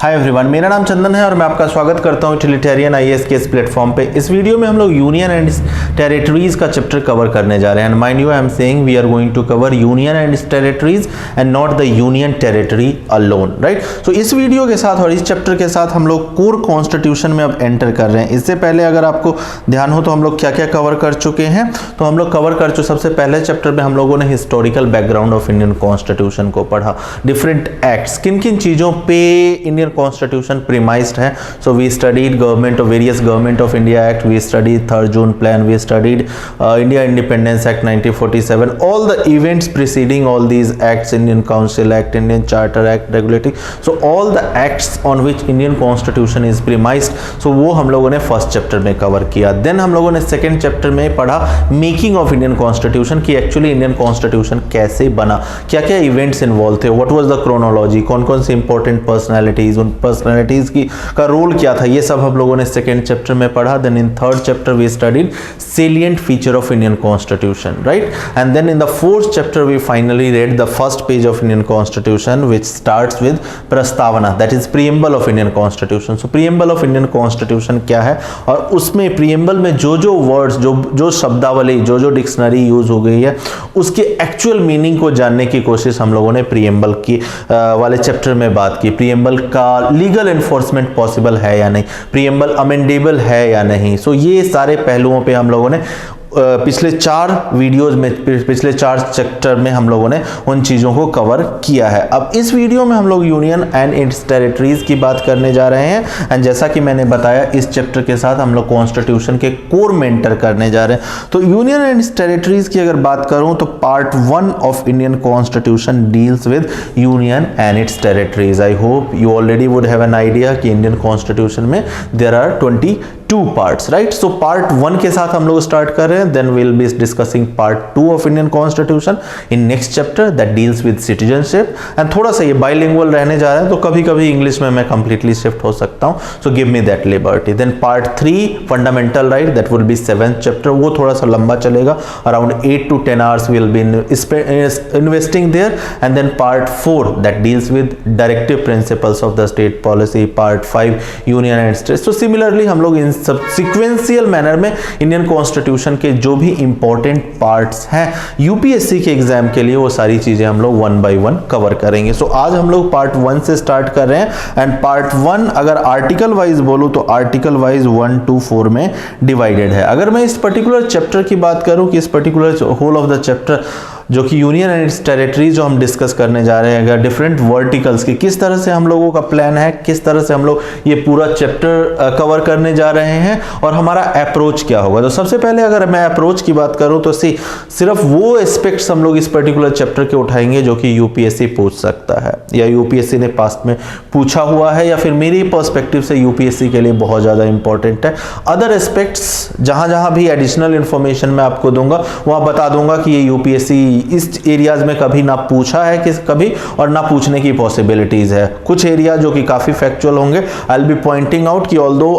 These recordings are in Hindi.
हाय एवरीवन, मेरा नाम चंदन है और मैं आपका स्वागत करता हूं यूटिलिटेरियन आईएएस के इस प्लेटफॉर्म पे। इस वीडियो में हम लोग यूनियन एंड टेरिटरीज का चैप्टर कवर करने जा रहे हैं। And mind you, I am saying we are going to cover union and territories and not the union territory alone, right. So इस वीडियो के साथ और इस चैप्टर के साथ हम लोग कोर कॉन्स्टिट्यूशन में अब एंटर कर रहे हैं। इससे पहले अगर आपको ध्यान हो तो हम लोग क्या क्या कवर कर चुके हैं, तो हम लोग कवर कर चुके सबसे पहले चैप्टर में हम लोगों ने historical background of Indian constitution को पढ़ा, डिफरेंट एक्ट्स, किन किन चीजों पे इंडियन कॉन्स्टिट्यूशन premised है। So we studied various government of India Act, we studied 3rd June plan, we studied India Independence Act 1947, all the events preceding all these acts, Indian Council Act, Indian Charter Act, regulating, so all the acts on which Indian Constitution is premised, so वो हम लोगों ने फर्स्ट चैप्टर में कवर किया। देन हम लोगों ने सेकेंड चैप्टर में पढ़ा मेकिंग ऑफ इंडियन कॉन्स्टिट्यूशन की एक्चुअली इंडियन कॉन्स्टिट्यूशन कैसे बना, क्या क्या इवेंट्स इन्वॉल्व थे, व्हाट वाज द क्रोनोलॉजी, कौन कौन से इंपॉर्टेंट पर्सनैलिटीज, उन पर्सनैलिटीज का रोल क्या था, ये सब हम लोगों ने सेकेंड चैप्टर में पढ़ा। Then in third chapter we studied salient feature of Indian Constitution, right? And then in the fourth chapter we finally read the first page of Indian Constitution, which starts with प्रस्तावना, that is preamble of Indian Constitution. So preamble of Indian Constitution क्या है, और उसमें preamble में जो जो वर्ड्स, जो शब्दावली, जो डिक्शनरी यूज हो गई है, उसके एक्चुअल मीनिंग को जानने की कोशिश हम लोगों ने preamble की वाले चैप्टर में बात की। preamble का लीगल एनफोर्समेंट पॉसिबल है या नहीं, प्रीएम्बल अमेंडेबल है या नहीं। सो ये सारे पहलुओं पे हम लोगों ने पिछले 4 वीडियोस में, पिछले 4 चैप्टर में हम लोगों ने उन चीज़ों को कवर किया है। अब इस वीडियो में हम लोग यूनियन एंड इट्स टेरिटरीज की बात करने जा रहे हैं। एंड जैसा कि मैंने बताया, इस चैप्टर के साथ हम लोग कॉन्स्टिट्यूशन के कोर में एंटर करने जा रहे हैं। तो यूनियन एंड इट्स टेरिटरीज की अगर बात करूं तो part 1 of Indian constitution deals with union and its territories. I hope you already would have an idea कि इंडियन कॉन्स्टिट्यूशन में there are 22 parts, right. So part 1 के साथ हम लोग स्टार्ट कर रहे हैं। then we'll be discussing part 2 of Indian Constitution in next chapter that deals with citizenship, and थोड़ा सा ये bilingual रहने जा रहा है तो कभी कभी इंग्लिश में मैं completely shift हो सकता हूँ, so give me that liberty. Then part 3 fundamental right, that will be 7th chapter, वो थोड़ा सा लंबा चलेगा, around 8 to 10 hours we'll be investing there. And then part 4 that deals with directive principles of the state policy, part 5 union and states. So similarly हम लोग इन सब sequential manner में इंडियन कॉन्स्टिट्यूशन के जो भी इंपॉर्टेंट पार्ट्स हैं यूपीएससी के एग्जाम के लिए, वो सारी चीजें हम लोग 1 by 1 कवर करेंगे। सो आज हम लोग पार्ट 1 से स्टार्ट कर रहे हैं। एंड पार्ट 1 अगर आर्टिकल वाइज बोलूं तो आर्टिकल वाइज 1 to 4 में डिवाइडेड है। अगर मैं इस पर्टिकुलर चैप्टर की बात करूं कि इस particular whole of the chapter जो कि यूनियन एंड इट्स टेरिटरीज जो हम डिस्कस करने जा रहे हैं, अगर डिफरेंट वर्टिकल्स की किस तरह से हम लोगों का प्लान है, किस तरह से हम लोग ये पूरा चैप्टर कवर करने जा रहे हैं और हमारा अप्रोच क्या होगा। तो सबसे पहले अगर मैं अप्रोच की बात करूं तो सिर्फ वो एस्पेक्ट्स हम लोग इस पर्टिकुलर चैप्टर के उठाएंगे जो कि यूपीएससी पूछ सकता है या यूपीएससी ने पास्ट में पूछा हुआ है या फिर मेरी पर्सपेक्टिव से यूपीएससी के लिए बहुत ज़्यादा इंपॉर्टेंट है। अदर एस्पेक्ट्स जहाँ भी एडिशनल इंफॉर्मेशन मैं आपको दूंगा वहाँ बता दूंगा कि ये यूपीएससी इस एरियाज में कभी ना पूछा है कभी और ना पूछने की पॉसिबिलिटीज है। कुछ एरिया जो कि काफी फैक्चुअल होंगे, I will be pointing out कि although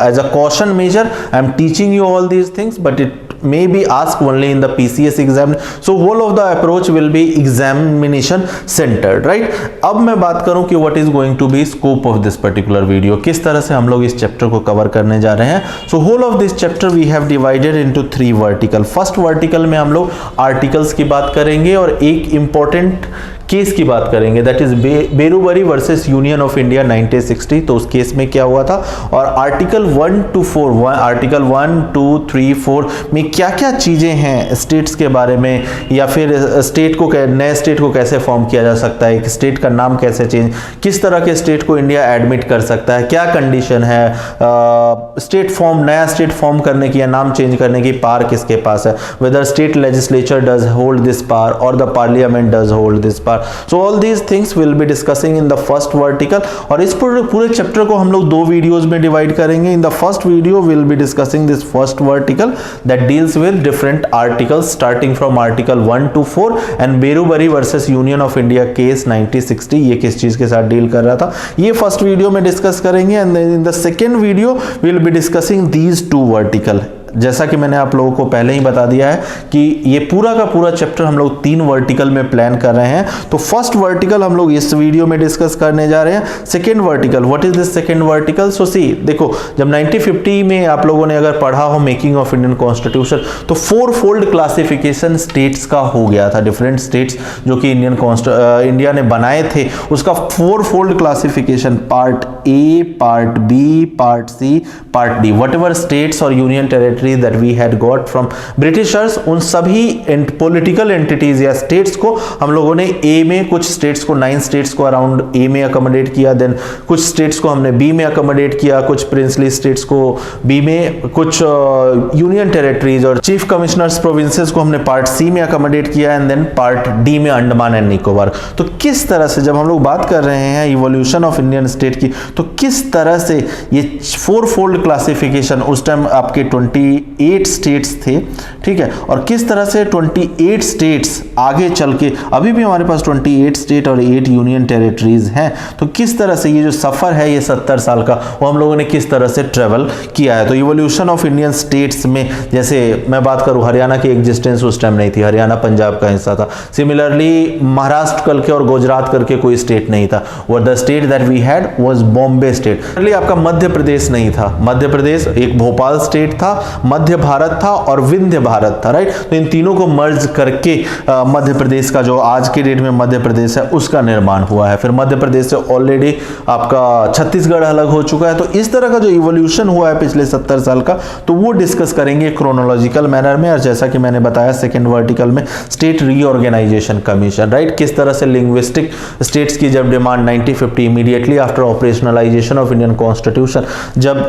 as a caution measure I am teaching you all these things, but it may be asked only in the PCS exam. So whole of the approach will be examination centered, right? अब मैं बात करूं कि what is going to be scope of this particular video, किस तरह से हम लोग इस चैप्टर को कवर करने जा रहे हैं। So whole of this chapter we have divided into 3 vertical. First vertical में हम लोग आर्टिकल्स की बात करेंगे और एक इंपॉर्टेंट केस की बात करेंगे, that is Berubari versus union of India 1960। तो उस केस में क्या हुआ था और आर्टिकल 1 to 4, आर्टिकल 1, 2, 3, 4 में क्या क्या चीजें हैं स्टेट्स के बारे में, या फिर स्टेट को नए स्टेट को कैसे फॉर्म किया जा सकता है, एक स्टेट का नाम कैसे चेंज, किस तरह के स्टेट को इंडिया एडमिट कर सकता है, क्या कंडीशन है, स्टेट फॉर्म, नया स्टेट फॉर्म करने की या नाम चेंज करने की पावर किसके पास है, whether state legislature does hold this power और the parliament does hold this power. So all these things we'll be discussing in the first vertical, और इस पूरे चैप्टर को हम लोग 2 वीडियोस में डिवाइड करेंगे। In the first video we'll be discussing this first vertical that deals with different articles starting from article 1 to 4 and Berubari versus union of India case 1960, ये किस चीज के साथ डील कर रहा था, ये फर्स्ट वीडियो में डिस्कस करेंगे। And in the second video we'll be discussing these 2 vertical जैसा कि मैंने आप लोगों को पहले ही बता दिया है कि ये पूरा का पूरा चैप्टर हम लोग 3 वर्टिकल में प्लान कर रहे हैं। तो फर्स्ट वर्टिकल हम लोग इस वीडियो में डिस्कस करने जा रहे हैं। Second vertical, what is this second vertical? So see, देखो जब 1950 में आप लोगों ने अगर पढ़ा हो मेकिंग ऑफ इंडियन कॉन्स्टिट्यूशन, तो 4 फोल्ड क्लासिफिकेशन स्टेट्स का हो गया था। डिफरेंट स्टेट्स जो कि इंडिया ने बनाए थे, उसका 4 fold classification, part A, part B, part C, part D, whatever states और union territories that we had got from Britishers, उन सभी पॉलिटिकल एंटिटीज या स्टेट्स को हम लोगों ने ए में, कुछ स्टेट्स को 9 स्टेट्स को अराउंड ए में अकोमोडेट किया, देन कुछ स्टेट्स को हमने बी में अकोमोडेट किया, कुछ प्रिंसली स्टेट्स को बी में, कुछ यूनियन टेरिटरीज और चीफ कमिश्नर्स प्रोविंसेस को हमने पार्ट सी में अकोमोडेट किया, एंड देन पार्ट डी में अंडमान एंड निकोबार। तो किस तरह से, जब हम लोग बात कर रहे हैं इवोल्यूशन ऑफ इंडियन स्टेट की, तो किस तरह से ये 4 फोल्ड क्लासिफिकेशन, उस टाइम आपके 28 स्टेट्स थे, ठीक है, और किस तरह से 28 स्टेट्स आगे चल के, अभी भी हमारे पास 28 स्टेट और 8 यूनियन टेरिटरीज हैं, तो किस तरह से ये जो सफर है ये 70 साल का, वो हम लोगों ने किस तरह से ट्रेवल किया है। तो इवोल्यूशन ऑफ इंडियन स्टेट्स में, जैसे मैं बात करूं, हरियाणा की एग्जिस्टेंस उस टाइम नहीं थी, हरियाणा पंजाब का हिस्सा था। सिमिलरली महाराष्ट्र करके और गुजरात करके कोई स्टेट नहीं था। और the state that we had was Bombay state. आपका मध्य प्रदेश नहीं था, मध्य प्रदेश एक भोपाल स्टेट था, मध्य भारत था और विंध्य भारत था, राइट। तो इन तीनों को मर्ज करके मध्य प्रदेश का, जो आज के डेट में मध्य प्रदेश है, उसका निर्माण हुआ है। फिर मध्य प्रदेश से ऑलरेडी आपका छत्तीसगढ़ अलग हो चुका है। तो इस तरह का जो इवोल्यूशन हुआ है पिछले 70 साल का, तो वो डिस्कस करेंगे क्रोनोलॉजिकल मैनर में। और जैसा कि मैंने बताया सेकेंड वर्टिकल में, स्टेट रीऑर्गेनाइजेशन कमीशन, राइट, किस तरह से लिंग्विस्टिक स्टेट्स की जब demand 1950 immediately after operationalisation of Indian constitution, जब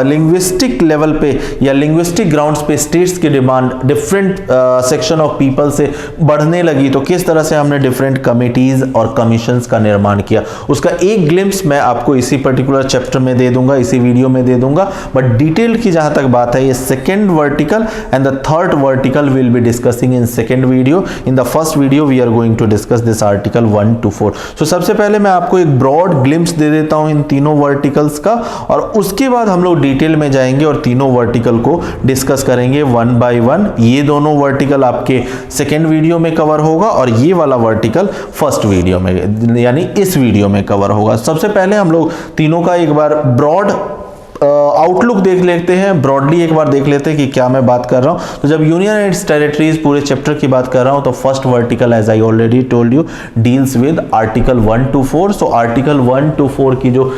लिंग्विस्टिक लेवल पे या लिंग्विस्टिक ग्राउंड्स पे स्टेट्स की demand different section of people से बढ़ने लगी, तो किस तरह से हमने डिफरेंट कमिटीज और कमीशंस का निर्माण किया, उसका एक ग्लिम्स मैं आपको इसी पर्टिकुलर चैप्टर में दे दूंगा, इसी वीडियो में दे दूंगा। बट डिटेल की जहां तक बात है, ये second vertical and the third vertical will be discussing in second video. In the first video we are going to discuss this article 1 to 4। So सबसे पहले मैं आपको एक ब्रॉड ग्लिम्स दे देता हूं इन तीनों वर्टिकल्स का, और उसके बाद हम लोग डिटेल में जाएंगे और तीनों वर्टिकल को डिस्कस करेंगे 1 by 1। ये दोनों वर्टिकल आपके सेकेंड वीडियो में कवर होगा और ये वाला वर्टिकल फर्स्ट वीडियो में, यानी इस वीडियो में कवर होगा। सबसे पहले हम लोग तीनों का एक बार ब्रॉड आउटलुक देख लेते हैं, ब्रॉडली एक बार देख लेते हैं कि क्या मैं बात कर रहा हूं। तो जब यूनियन एंड इट्स टेरिटरीज पूरे चैप्टर की बात कर रहा हूं, तो first vertical, as I already told you, deals with article 1 to 4। So article 1 to 4 की जो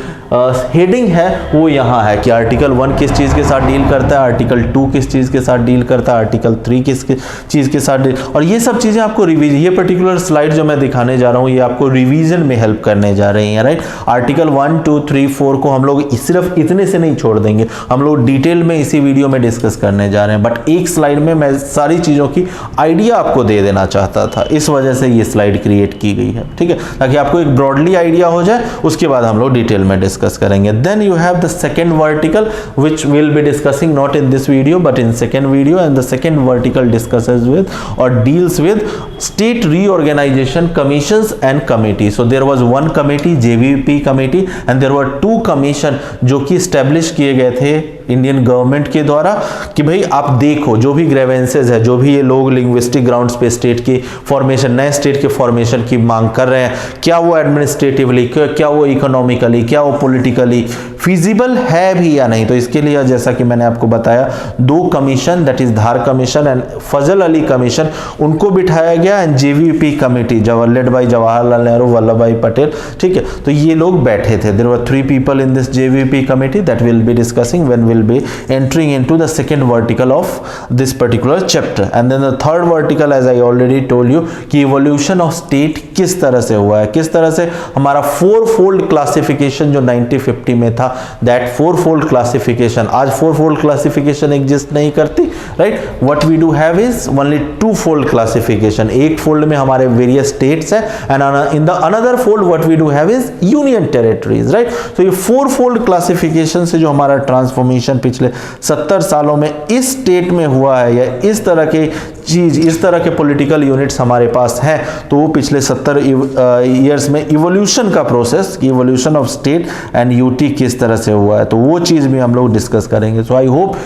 हेडिंग है वो यहाँ है कि आर्टिकल 1 किस चीज के साथ डील करता है, आर्टिकल 2 किस चीज के साथ डील करता है, आर्टिकल 3 किस चीज के साथ डील, और ये सब चीजें आपको रिवीजन, ये पर्टिकुलर स्लाइड जो मैं दिखाने जा रहा हूँ, ये आपको रिवीजन में हेल्प करने जा रही है, राइट। आर्टिकल 1 2 3 4 को हम लोग सिर्फ इतने से नहीं छोड़ देंगे, हम लोग डिटेल में इसी वीडियो में डिस्कस करने जा रहे हैं। बट एक स्लाइड में मैं सारी चीजों की आइडिया आपको दे देना चाहता था, इस वजह से ये स्लाइड क्रिएट की गई है, ठीक है, ताकि आपको एक ब्रॉडली आइडिया हो जाए, उसके बाद हम लोग डिटेल में डिस्कस करेंगे। Then you have the second vertical which will be discussing not in this video but in second video, and the second vertical discusses with और deals with state reorganisation commissions and committee. So there was one committee, JVP committee, and there were 2 commission जो कि एस्टैब्लिश किए गए थे इंडियन गवर्नमेंट के द्वारा, कि भाई आप देखो जो भी ग्रेवेंसेज है, जो भी ये लोग लिंग्विस्टिक ग्राउंड्स पे स्टेट की फॉर्मेशन, नए स्टेट के फॉर्मेशन की मांग कर रहे हैं, क्या वो एडमिनिस्ट्रेटिवली, क्या वो इकोनॉमिकली, क्या वो पॉलिटिकली फीजिबल है भी या नहीं। तो इसके लिए जैसा कि मैंने आपको बताया, 2 commission, that is Dhar commission and Fazal Ali commission, उनको बिठाया गया, and JVP committee, led by Jawaharlal Nehru, Vallabh Bhai Patel, ठीक है। तो ये लोग बैठे थे। There were 3 people in this JVP committee that will be discussing when will be entering into the second vertical of this particular chapter, and then the third vertical, as I already told you, कि evolution of state किस तरह से हुआ है, किस तरह से हमारा 4-fold classification जो 1950 में था, that 4-fold classification, आज 4-fold classification exist नहीं करती, right? What we do have is only 2-fold classification। एक fold में हमारे various states है, and in the another fold what we do have is union territories, right? So ये 4-fold classification से जो हमारा ट्रांसफॉर्मेशन पिछले 70 सालों में इस स्टेट में हुआ है, या इस तरह के चीज, इस तरह के पॉलिटिकल यूनिट्स हमारे पास हैं, तो वो पिछले 70 ईयर्स में इवोल्यूशन का process, evolution of state and UT किस तरह से हुआ है, तो वो चीज भी हम लोग डिस्कस करेंगे। सो आई होप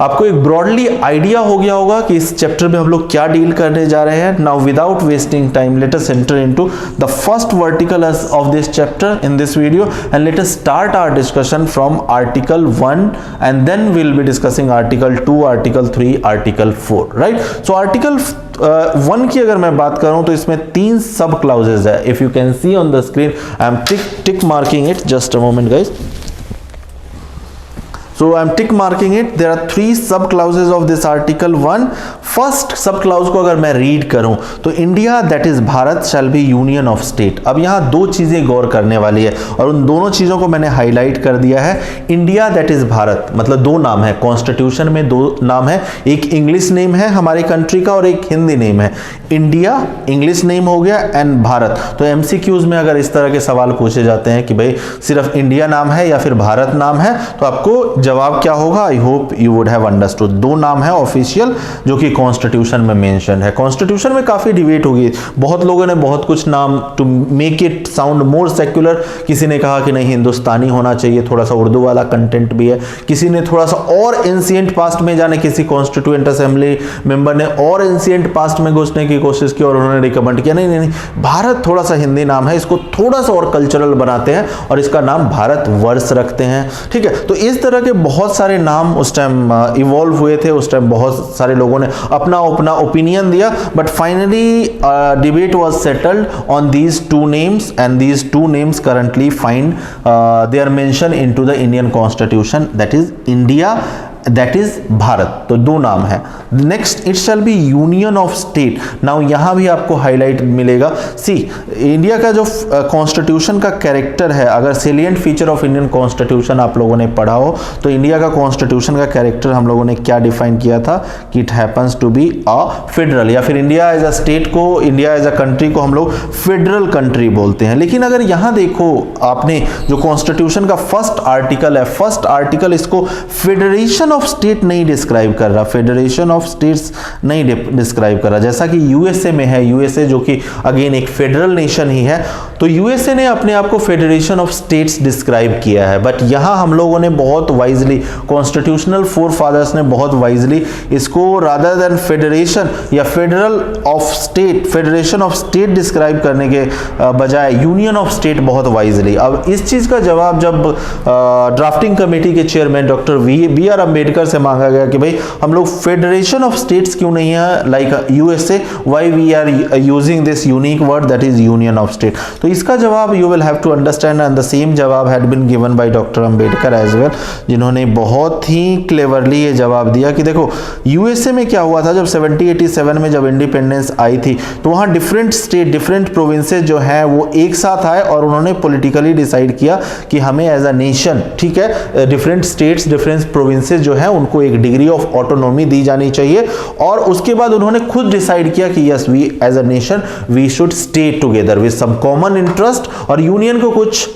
आपको एक ब्रॉडली आइडिया हो गया होगा कि इस चैप्टर में हम लोग क्या डील करने जा रहे हैं। Now without wasting time let us enter into the first vertical of this chapter in this video and let us start our discussion from article 1 and then we will be discussing article 2, article 3, article 4, right. So article 1 की अगर मैं बात करूं तो इसमें 3 सब क्लाउजेज है। If you can see on the screen, I am tick marking it, just a moment guys. So I am tick marking it. There are 3 sub clauses of this article 1. First sub clause को अगर मैं रीड करूं तो India that is Bharat shell be union of state. अब यहाँ 2 चीजें गौर करने वाली है और उन दोनों चीजों को मैंने हाईलाइट कर दिया है। इंडिया दैट इज भारत मतलब 2 नाम है, कॉन्स्टिट्यूशन में 2 नाम है, एक इंग्लिश नेम है हमारे कंट्री का और एक हिंदी नेम है। इंडिया इंग्लिश नेम हो गया एंड भारत। तो एमसीक्यूज में अगर इस तरह के सवाल पूछे जाते हैं कि भाई सिर्फ इंडिया नाम है या फिर भारत नाम है, तो आपको जवाब क्या होगा? आई hope you would have understood. 2 नाम है ऑफिशियल जो कि कॉन्स्टिट्यूशन में मेंशन है। कॉन्स्टिट्यूशन में काफी डिबेट होगी, बहुत लोगों ने बहुत कुछ नाम to make it sound more secular. किसी ने कहा कि नहीं हिंदुस्तानी होना चाहिए, थोड़ा सा उर्दू वाला कंटेंट भी है। किसी ने थोड़ा सा और एंशिएंट पास्ट में जाने, किसी कॉन्स्टिट्यूएंट असेंबली मेंबर ने और एंशिएंट पास्ट में घुसने की कोशिश की और उन्होंने रिकमेंड किया नहीं नहीं नहीं, भारत थोड़ा सा हिंदी नाम है, इसको थोड़ा सा और कल्चरल बनाते हैं और इसका नाम भारत वर्ष रखते हैं। ठीक है, तो इस तरह के बहुत सारे नाम उस टाइम इवॉल्व हुए थे। उस टाइम बहुत सारे लोगों ने अपना अपना ओपिनियन दिया, but finally debate was settled on these 2 names and these 2 names currently find they are mention into the Indian constitution, that is India that is Bharat. तो 2 नाम है। Next it shall be union of state. Now यहां भी आपको हाईलाइट मिलेगा। सी इंडिया का जो कॉन्स्टिट्यूशन का कैरेक्टर है, अगर salient feature of Indian constitution आप लोगों ने पढ़ा हो तो इंडिया का कॉन्स्टिट्यूशन का कैरेक्टर हम लोगों ने क्या डिफाइन किया था कि it happens to be a federal, या फिर इंडिया एज अ स्टेट को, इंडिया एज अ कंट्री को हम लोग फेडरल कंट्री बोलते हैं। लेकिन अगर यहां देखो आपने जो कॉन्स्टिट्यूशन का फर्स्ट आर्टिकल है, फर्स्ट आर्टिकल इसको फेडरेशन ऑफ स्टेट नहीं डिस्क्राइब कर रहा, फेडरेशन ऑफ स्टेट्स नहीं डिस्क्राइब कर रहा, जैसा कि यूएसए में है। यूएसए जो कि अगेन एक फेडरल नेशन ही है, तो यूएसए ने अपने आप को फेडरेशन ऑफ स्टेट्स डिस्क्राइब किया है। बट यहां हम लोगों ने बहुत वाइजली, कॉन्स्टिट्यूशनल फोर फादर्स ने बहुत वाइजली इसको रादर देन फेडरेशन या federal of state, federation of state describe करने के बजाय यूनियन ऑफ स्टेट बहुत वाइजली। अब इस चीज का जवाब जब ड्राफ्टिंग कमेटी के chairman doctor B R Ambedkar से मांगा गया कि भाई हम लोग फेडरेशन ऑफ स्टेट्स क्यों नहीं है like USA, why we are using this unique word that is union of state. तो इसका जवाब you will have to understand and the same जवाब had been given by doctor Ambedkar as well, जिन्होंने बहुत ही क्लेवरली ये जवाब दिया कि देखो यूएसए में क्या हुआ था जब 1787 में जब इंडिपेंडेंस आई थी, तो वहां डिफरेंट स्टेट, डिफरेंट प्रोविंसेस जो हैं वो एक साथ आए और उन्होंने पॉलिटिकली डिसाइड किया कि हमें एज अ नेशन, ठीक है, डिफरेंट स्टेट्स, डिफरेंट प्रोविंसेस जो है उनको एक डिग्री ऑफ ऑटोनॉमी दी जानी चाहिए। और उसके बाद उन्होंने खुद डिसाइड किया कि yes we as a nation we should stay together with some common interest, और यूनियन को कुछ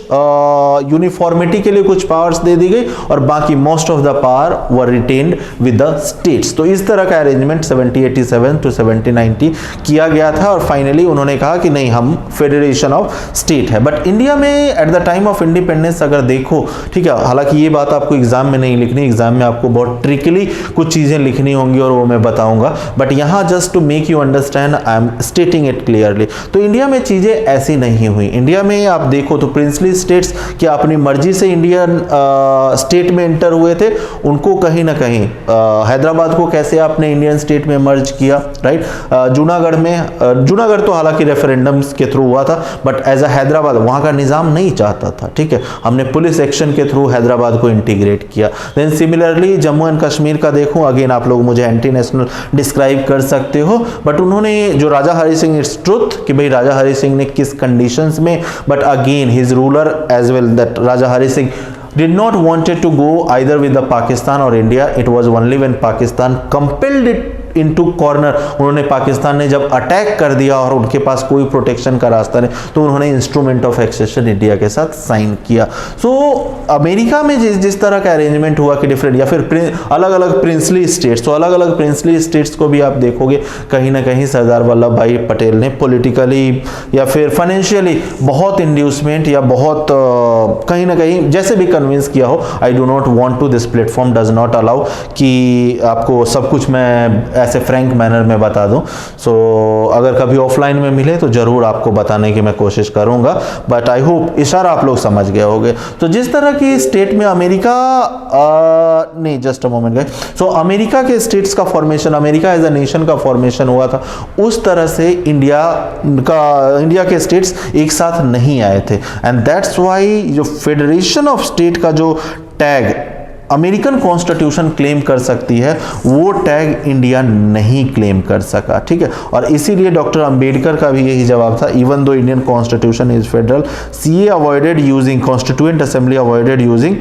यूनिफॉर्मिटी के लिए कुछ पावर्स दे दी गई और बाकी most of the power were retained with the states. तो इस तरह का अरेंजमेंट 1787 टू 1790 किया गया था और फाइनली उन्होंने कहा कि नहीं हम फेडरेशन ऑफ स्टेट है। बट इंडिया में at the time of independence अगर देखो, ठीक है, हालांकि ये बात आपको एग्जाम में नहीं लिखनी, एग्जाम में आपको बहुत ट्रिकली कुछ चीजें लिखनी होंगी और वो मैं बताऊंगा, बट यहां just to make you understand I am stating it clearly. तो इंडिया में चीजें ऐसी नहीं हुई। इंडिया में आप देखो तो प्रिंसली स्टेट्स क्या अपनी मर्जी से इंडियन स्टेट में एंटर हुए थे, उनको कहीं ना कहीं हैदराबाद को कैसे आपने इंडियन स्टेट में मर्ज किया, राइट। जूनागढ़ में, जूनागढ़ तो हालांकि रेफरेंडम्स के थ्रू हुआ था, बट एज अ हैदराबाद वहां का निजाम नहीं चाहता था, ठीक है, हमने पुलिस एक्शन के थ्रू हैदराबाद को इंटीग्रेट किया। Then similarly Jammu and Kashmir का देखूं, अगेन आप लोग मुझे एंटी नेशनल डिस्क्राइब कर सकते हो, बट उन्होंने जो राजा हरि सिंह, इट्स ट्रुथ कि भाई राजा हरि सिंह ने किस कंडीशंस में, but again his ruler as well that Raja Hari Singh did not wanted to go either with the Pakistan or India. It was only when Pakistan compelled it into corner, उन्होंने पाकिस्तान ने जब अटैक कर दिया और उनके पास कोई प्रोटेक्शन का रास्ता नहीं, तो उन्होंने इंस्ट्रूमेंट ऑफ एक्सेशन इंडिया के साथ साइन किया। सो अमेरिका में जिस तरह का अरेंजमेंट हुआ कि डिफरेंट या फिर अलग अलग प्रिंसली स्टेट्स, तो अलग अलग प्रिंसली स्टेट्स को भी आप देखोगे कहीं ना कहीं सरदार वल्लभ भाई पटेल ने पॉलिटिकली या फिर फाइनेंशियली बहुत इंड्यूसमेंट या बहुत कहीं ना कहीं जैसे भी कन्विंस किया हो। I do not want to, this platform does not allow कि आपको सब कुछ मैं ऐसे फ्रैंक मैनर में बता दूं। सो अगर कभी ऑफलाइन में मिले तो जरूर आपको बताने की मैं कोशिश करूंगा, बट आई होप इशारा आप लोग समझ गए होंगे। तो जिस तरह की स्टेट में अमेरिका नहीं, just a moment guys, so America के स्टेट्स का formation, America as a nation का फॉर्मेशन हुआ था, उस तरह से इंडिया के स्टेट्स एक साथ नहीं आए थे। एंड दैट्स व्हाई जो फेडरेशन ऑफ स्टेट का जो टैग अमेरिकन कॉन्स्टिट्यूशन क्लेम कर सकती है, वो टैग इंडिया नहीं क्लेम कर सका, ठीक है। और इसीलिए डॉक्टर अंबेडकर का भी यही जवाब था, even though Indian constitution is federal, CA avoided using, constituent assembly avoided using,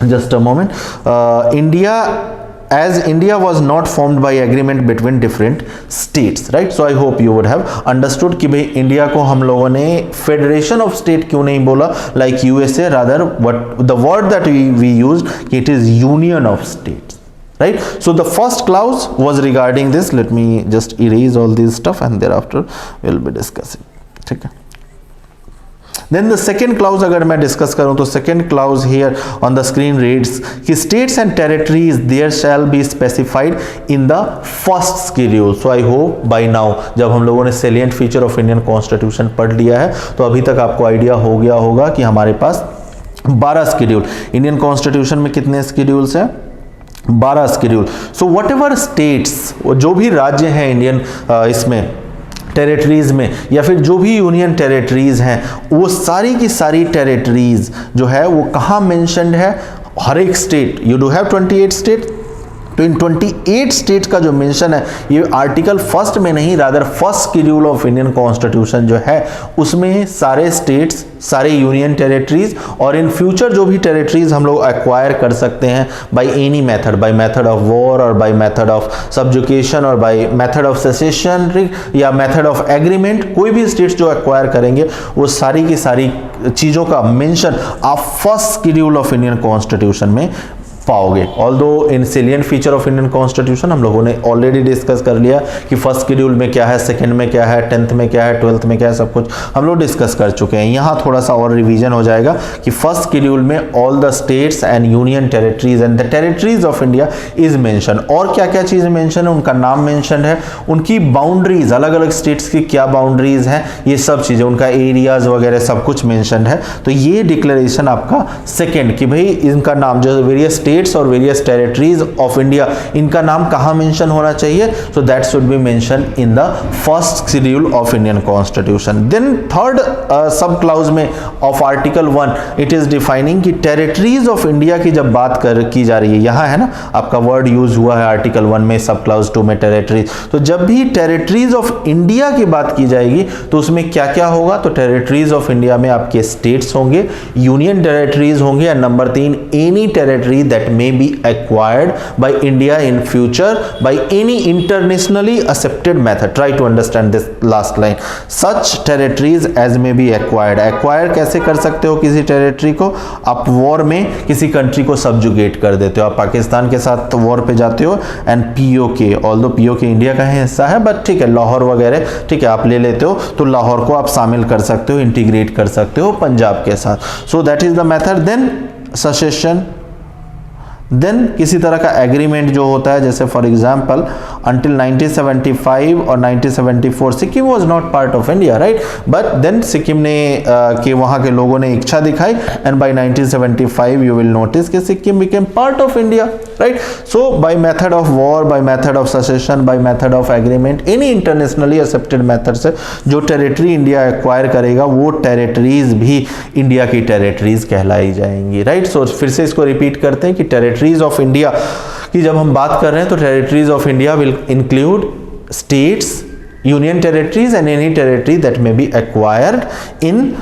just a moment, as India was not formed by agreement between different states, right? So I hope you would have understood कि भाई इंडिया को हम लोगों ने फेडरेशन ऑफ स्टेट क्यों नहीं बोला, like USA, rather what the word that we used, it is union of states, right? So the first clause was regarding this. Let me just erase all this stuff and thereafter we'll be discussing, ठीक है। Then the second clause अगर मैं डिस्कस करूं तो second clause here on the screen reads कि states and territories there shall be specified in the first schedule. So I hope by now जब हम लोगों ने salient feature of Indian Constitution पढ़ लिया है तो अभी तक आपको आइडिया हो गया होगा कि हमारे पास 12 स्केड्यूल, इंडियन कॉन्स्टिट्यूशन में कितने स्केड्यूल्स हैं? 12 schedule. So what ever states, जो भी राज्य हैं इंडियन इसमें टेरिटरीज में या फिर जो भी यूनियन टेरिटरीज हैं, वो सारी की सारी टेरिटरीज जो है वो कहाँ मेंशन्ड है? हर एक state, you do have 28 state, तो इन 28 स्टेट का जो मेंशन है ये आर्टिकल फर्स्ट में नहीं, rather first schedule of Indian constitution जो है उसमें सारे स्टेट्स, सारे यूनियन टेरिटरीज और इन फ्यूचर जो भी टेरिटरीज हम लोग एक्वायर कर सकते हैं bye any method, by method of war और बाय मेथड ऑफ सब्जुकेशन और बाय मेथड ऑफ सेसेशन या मेथड ऑफ एग्रीमेंट, कोई भी स्टेट्स जो एक्वायर करेंगे वो सारी की सारी चीज़ों का मेंशन आप first schedule of Indian constitution में पाओगे। Although in salient feature of Indian constitution हम लोगों ने ऑलरेडी डिस्कस कर लिया कि फर्स्ट शेड्यूल में क्या है, सेकंड में क्या है, 10th में क्या है, 12th में क्या है, सब कुछ हम लोग डिस्कस कर चुके हैं। यहाँ थोड़ा सा और रिवीजन हो जाएगा कि फर्स्ट शेड्यूल में all the states and union territories and the territories of India is mention. और क्या क्या चीज़ मेंशन है, उनका नाम मेंशन है, उनकी बाउंड्रीज, अलग अलग स्टेट्स की क्या बाउंड्रीज हैं, ये सब चीज़ें, उनका एरियाज वगैरह सब कुछ मेंशन है। तो ये डिक्लेरेशन आपका सेकेंड कि भाई इनका नाम जो वेरियस स्टेट्स और वेरियस टेरिटरीज ऑफ इंडिया, इनका नाम कहां मेंशन होना चाहिए? So that should be mention in the first schedule of Indian constitution. Then third sub clause में of article 1 it is defining कि टेरिटरीज ऑफ इंडिया की जब बात की जा रही है, यहां है ना आपका वर्ड यूज हुआ है आर्टिकल 1 में, सब क्लाउज 2 में टेरिटरीज। तो जब भी टेरिटरीज ऑफ इंडिया की बात की जाएगी तो उसमें क्या क्या होगा? तो टेरिटरीज ऑफ इंडिया में आपके स्टेट्स होंगे, यूनियन टेरिटरीज होंगे, and number 3 any territory that may be acquired by India in future by any internationally accepted method. Try to understand this last line. Such territories as may be acquired. Acquire कैसे कर सकते हो किसी टेरिटरी को? आप वॉर में किसी कंट्री को सब्जुगेट कर देते हो, आप पाकिस्तान के साथ वॉर पे जाते हो and PoK, although PoK India का हिस्सा है बट ठीक है, लाहौर वगैरह ठीक है आप ले लेते हो, तो लाहौर को आप शामिल कर सकते हो, इंटीग्रेट कर सकते हो पंजाब के साथ। So that is the method. Then secession, then किसी तरह का एग्रीमेंट जो होता है, जैसे फॉर एग्जांपल अंटिल 1975 और 1974 Sikkim was not part of India, right, but then Sikkim ने कि वहाँ के लोगों ने इच्छा दिखाई and by 1975 you will notice कि Sikkim became part of India, right. So by method of war, by method of secession, by method of agreement, any internationally accepted method से जो टेरिटरी इंडिया एक्वायर करेगा वो टेरिटरीज भी इंडिया की टेरिटरीज कहलाई जाएंगी, राइट। सो फिर से इसको रिपीट करते हैं कि टेरिटरीज ऑफ इंडिया की जब हम बात कर रहे हैं तो territories of India will include states, union territories and any territory that may be acquired in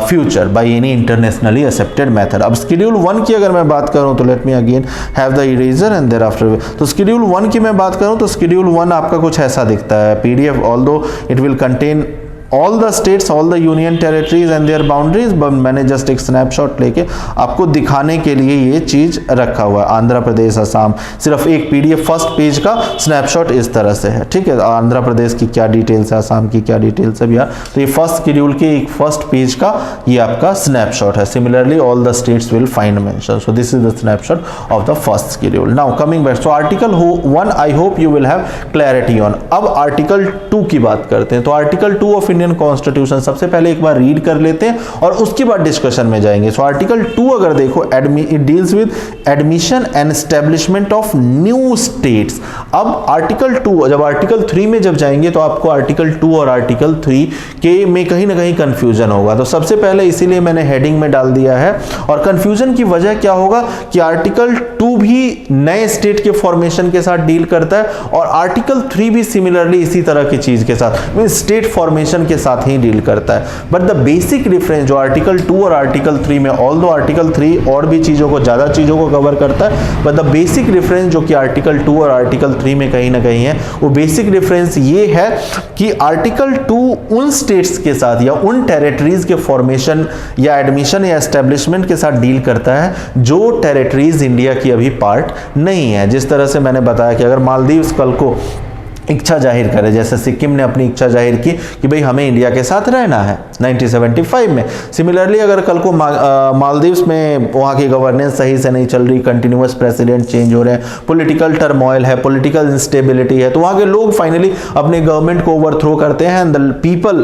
future by any internationally accepted method. अब schedule 1 की अगर मैं बात करूं तो let me again have the eraser and thereafter, तो schedule 1 की मैं बात करूं तो schedule 1 आपका कुछ ऐसा दिखता है PDF, although it will contain all the states, all the union territories and their boundaries, but मैंने जस्ट एक स्नैपशॉट लेके आपको दिखाने के लिए ये चीज रखा हुआ है। आंध्र प्रदेश, असम, सिर्फ एक PDF फर्स्ट पेज का स्नैपशॉट इस तरह से है, ठीक है। आंध्र प्रदेश की क्या डिटेल्स है, असम की क्या डिटेल्स है भैया, तो ये फर्स्ट शेड्यूल के एक फर्स्ट पेज का ये आपका स्नैपशॉट है। Similarly all the states will find mention, so this is the snapshot of the first schedule. Now coming back, so article 1 I hope you will have clarity on. अब आर्टिकल 2 की बात करते हैं, तो आर्टिकल 2 ऑफ इंडियन कॉन्स्टिट्यूशन सबसे पहले एक बार रीड कर लेते हैं और उसके बाद डिस्कशन में जाएंगे। सो आर्टिकल 2 अगर देखो, it deals with admission and establishment of new states. अब आर्टिकल 2, जब आर्टिकल 3 में जब जाएंगे तो आपको आर्टिकल 2 और आर्टिकल 3 के में कहीं ना कहीं कंफ्यूजन होगा, तो सबसे पहले इसीलिए मैंने हेडिंग में डाल दिया है। और कंफ्यूजन की वजह क्या होगा कि आर्टिकल 2 भी नए स्टेट के फॉर्मेशन के साथ डील करता है और आर्टिकल 3 भी सिमिलरली इसी तरह की चीज के साथ, मीन स्टेट फॉर्मेशन के साथ ही डील करता है। बट द बेसिक डिफरेंस जो आर्टिकल 2 और आर्टिकल 3 में, ऑल्दो आर्टिकल 3 और भी चीजों को, ज्यादा चीजों को कवर करता है, बट द बेसिक डिफरेंस जो कि आर्टिकल 2 और आर्टिकल 3 में कहीं ना कहीं है, वो बेसिक डिफरेंस ये है कि आर्टिकल 2 उन स्टेट्स के साथ या उन टेरिटरीज के फॉर्मेशन या एडमिशन या एस्टेब्लिशमेंट के साथ डील करता है जो टेरिटरीज इंडिया की अभी पार्ट नहीं है। जिस तरह से मैंने बताया कि अगर मालदीव्स कल को इच्छा जाहिर करे, जैसे सिक्किम ने अपनी इच्छा जाहिर की कि भाई हमें इंडिया के साथ रहना है 1975 में, सिमिलरली अगर कल को मालदीव्स में वहाँ की गवर्नेंस सही से नहीं चल रही, कंटिन्यूअस प्रेसिडेंट चेंज हो रहे हैं, पॉलिटिकल टर्मोइल है, पॉलिटिकल इंस्टेबिलिटी है, तो वहाँ के लोग फाइनली अपने गवर्नमेंट को ओवरथ्रो करते हैं and the people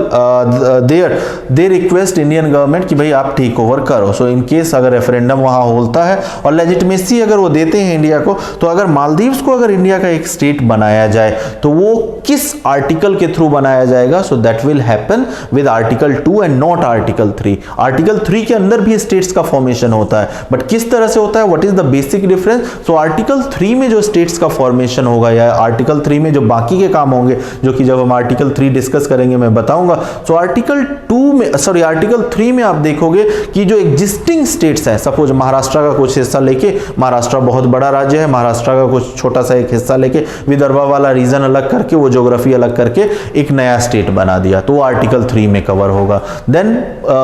they request Indian government कि भाई आप टेक ओवर करो। सो इन केस अगर रेफरेंडम वहाँ होता है और लेजिटिमेसी अगर वो देते हैं इंडिया को, तो अगर मालदीव्स को अगर इंडिया का एक स्टेट बनाया जाए तो वो किस आर्टिकल के थ्रू बनाया जाएगा, so that will happen with article 2 and not article 3। Article 3 के अंदर भी स्टेट्स का फॉर्मेशन होता है, बट किस तरह से होता है, what is the basic difference. So article 3 में जो स्टेट्स का फॉर्मेशन होगा या आर्टिकल 3 में जो बाकी के काम होंगे, जो कि जब हम आर्टिकल 3 डिस्कस करेंगे मैं बताऊंगा। सो आर्टिकल 3 में आप देखोगे कि जो एग्जिस्टिंग स्टेट्स हैं, सपोज महाराष्ट्र का कुछ हिस्सा लेके, महाराष्ट्र बहुत बड़ा राज्य है, महाराष्ट्र का कुछ छोटा सा एक हिस्सा लेके विदर्भा वाला रीजन अलग करके, वो ज्योग्राफी अलग करके एक नया स्टेट बना दिया, तो वो आर्टिकल 3 में कवर होगा। देन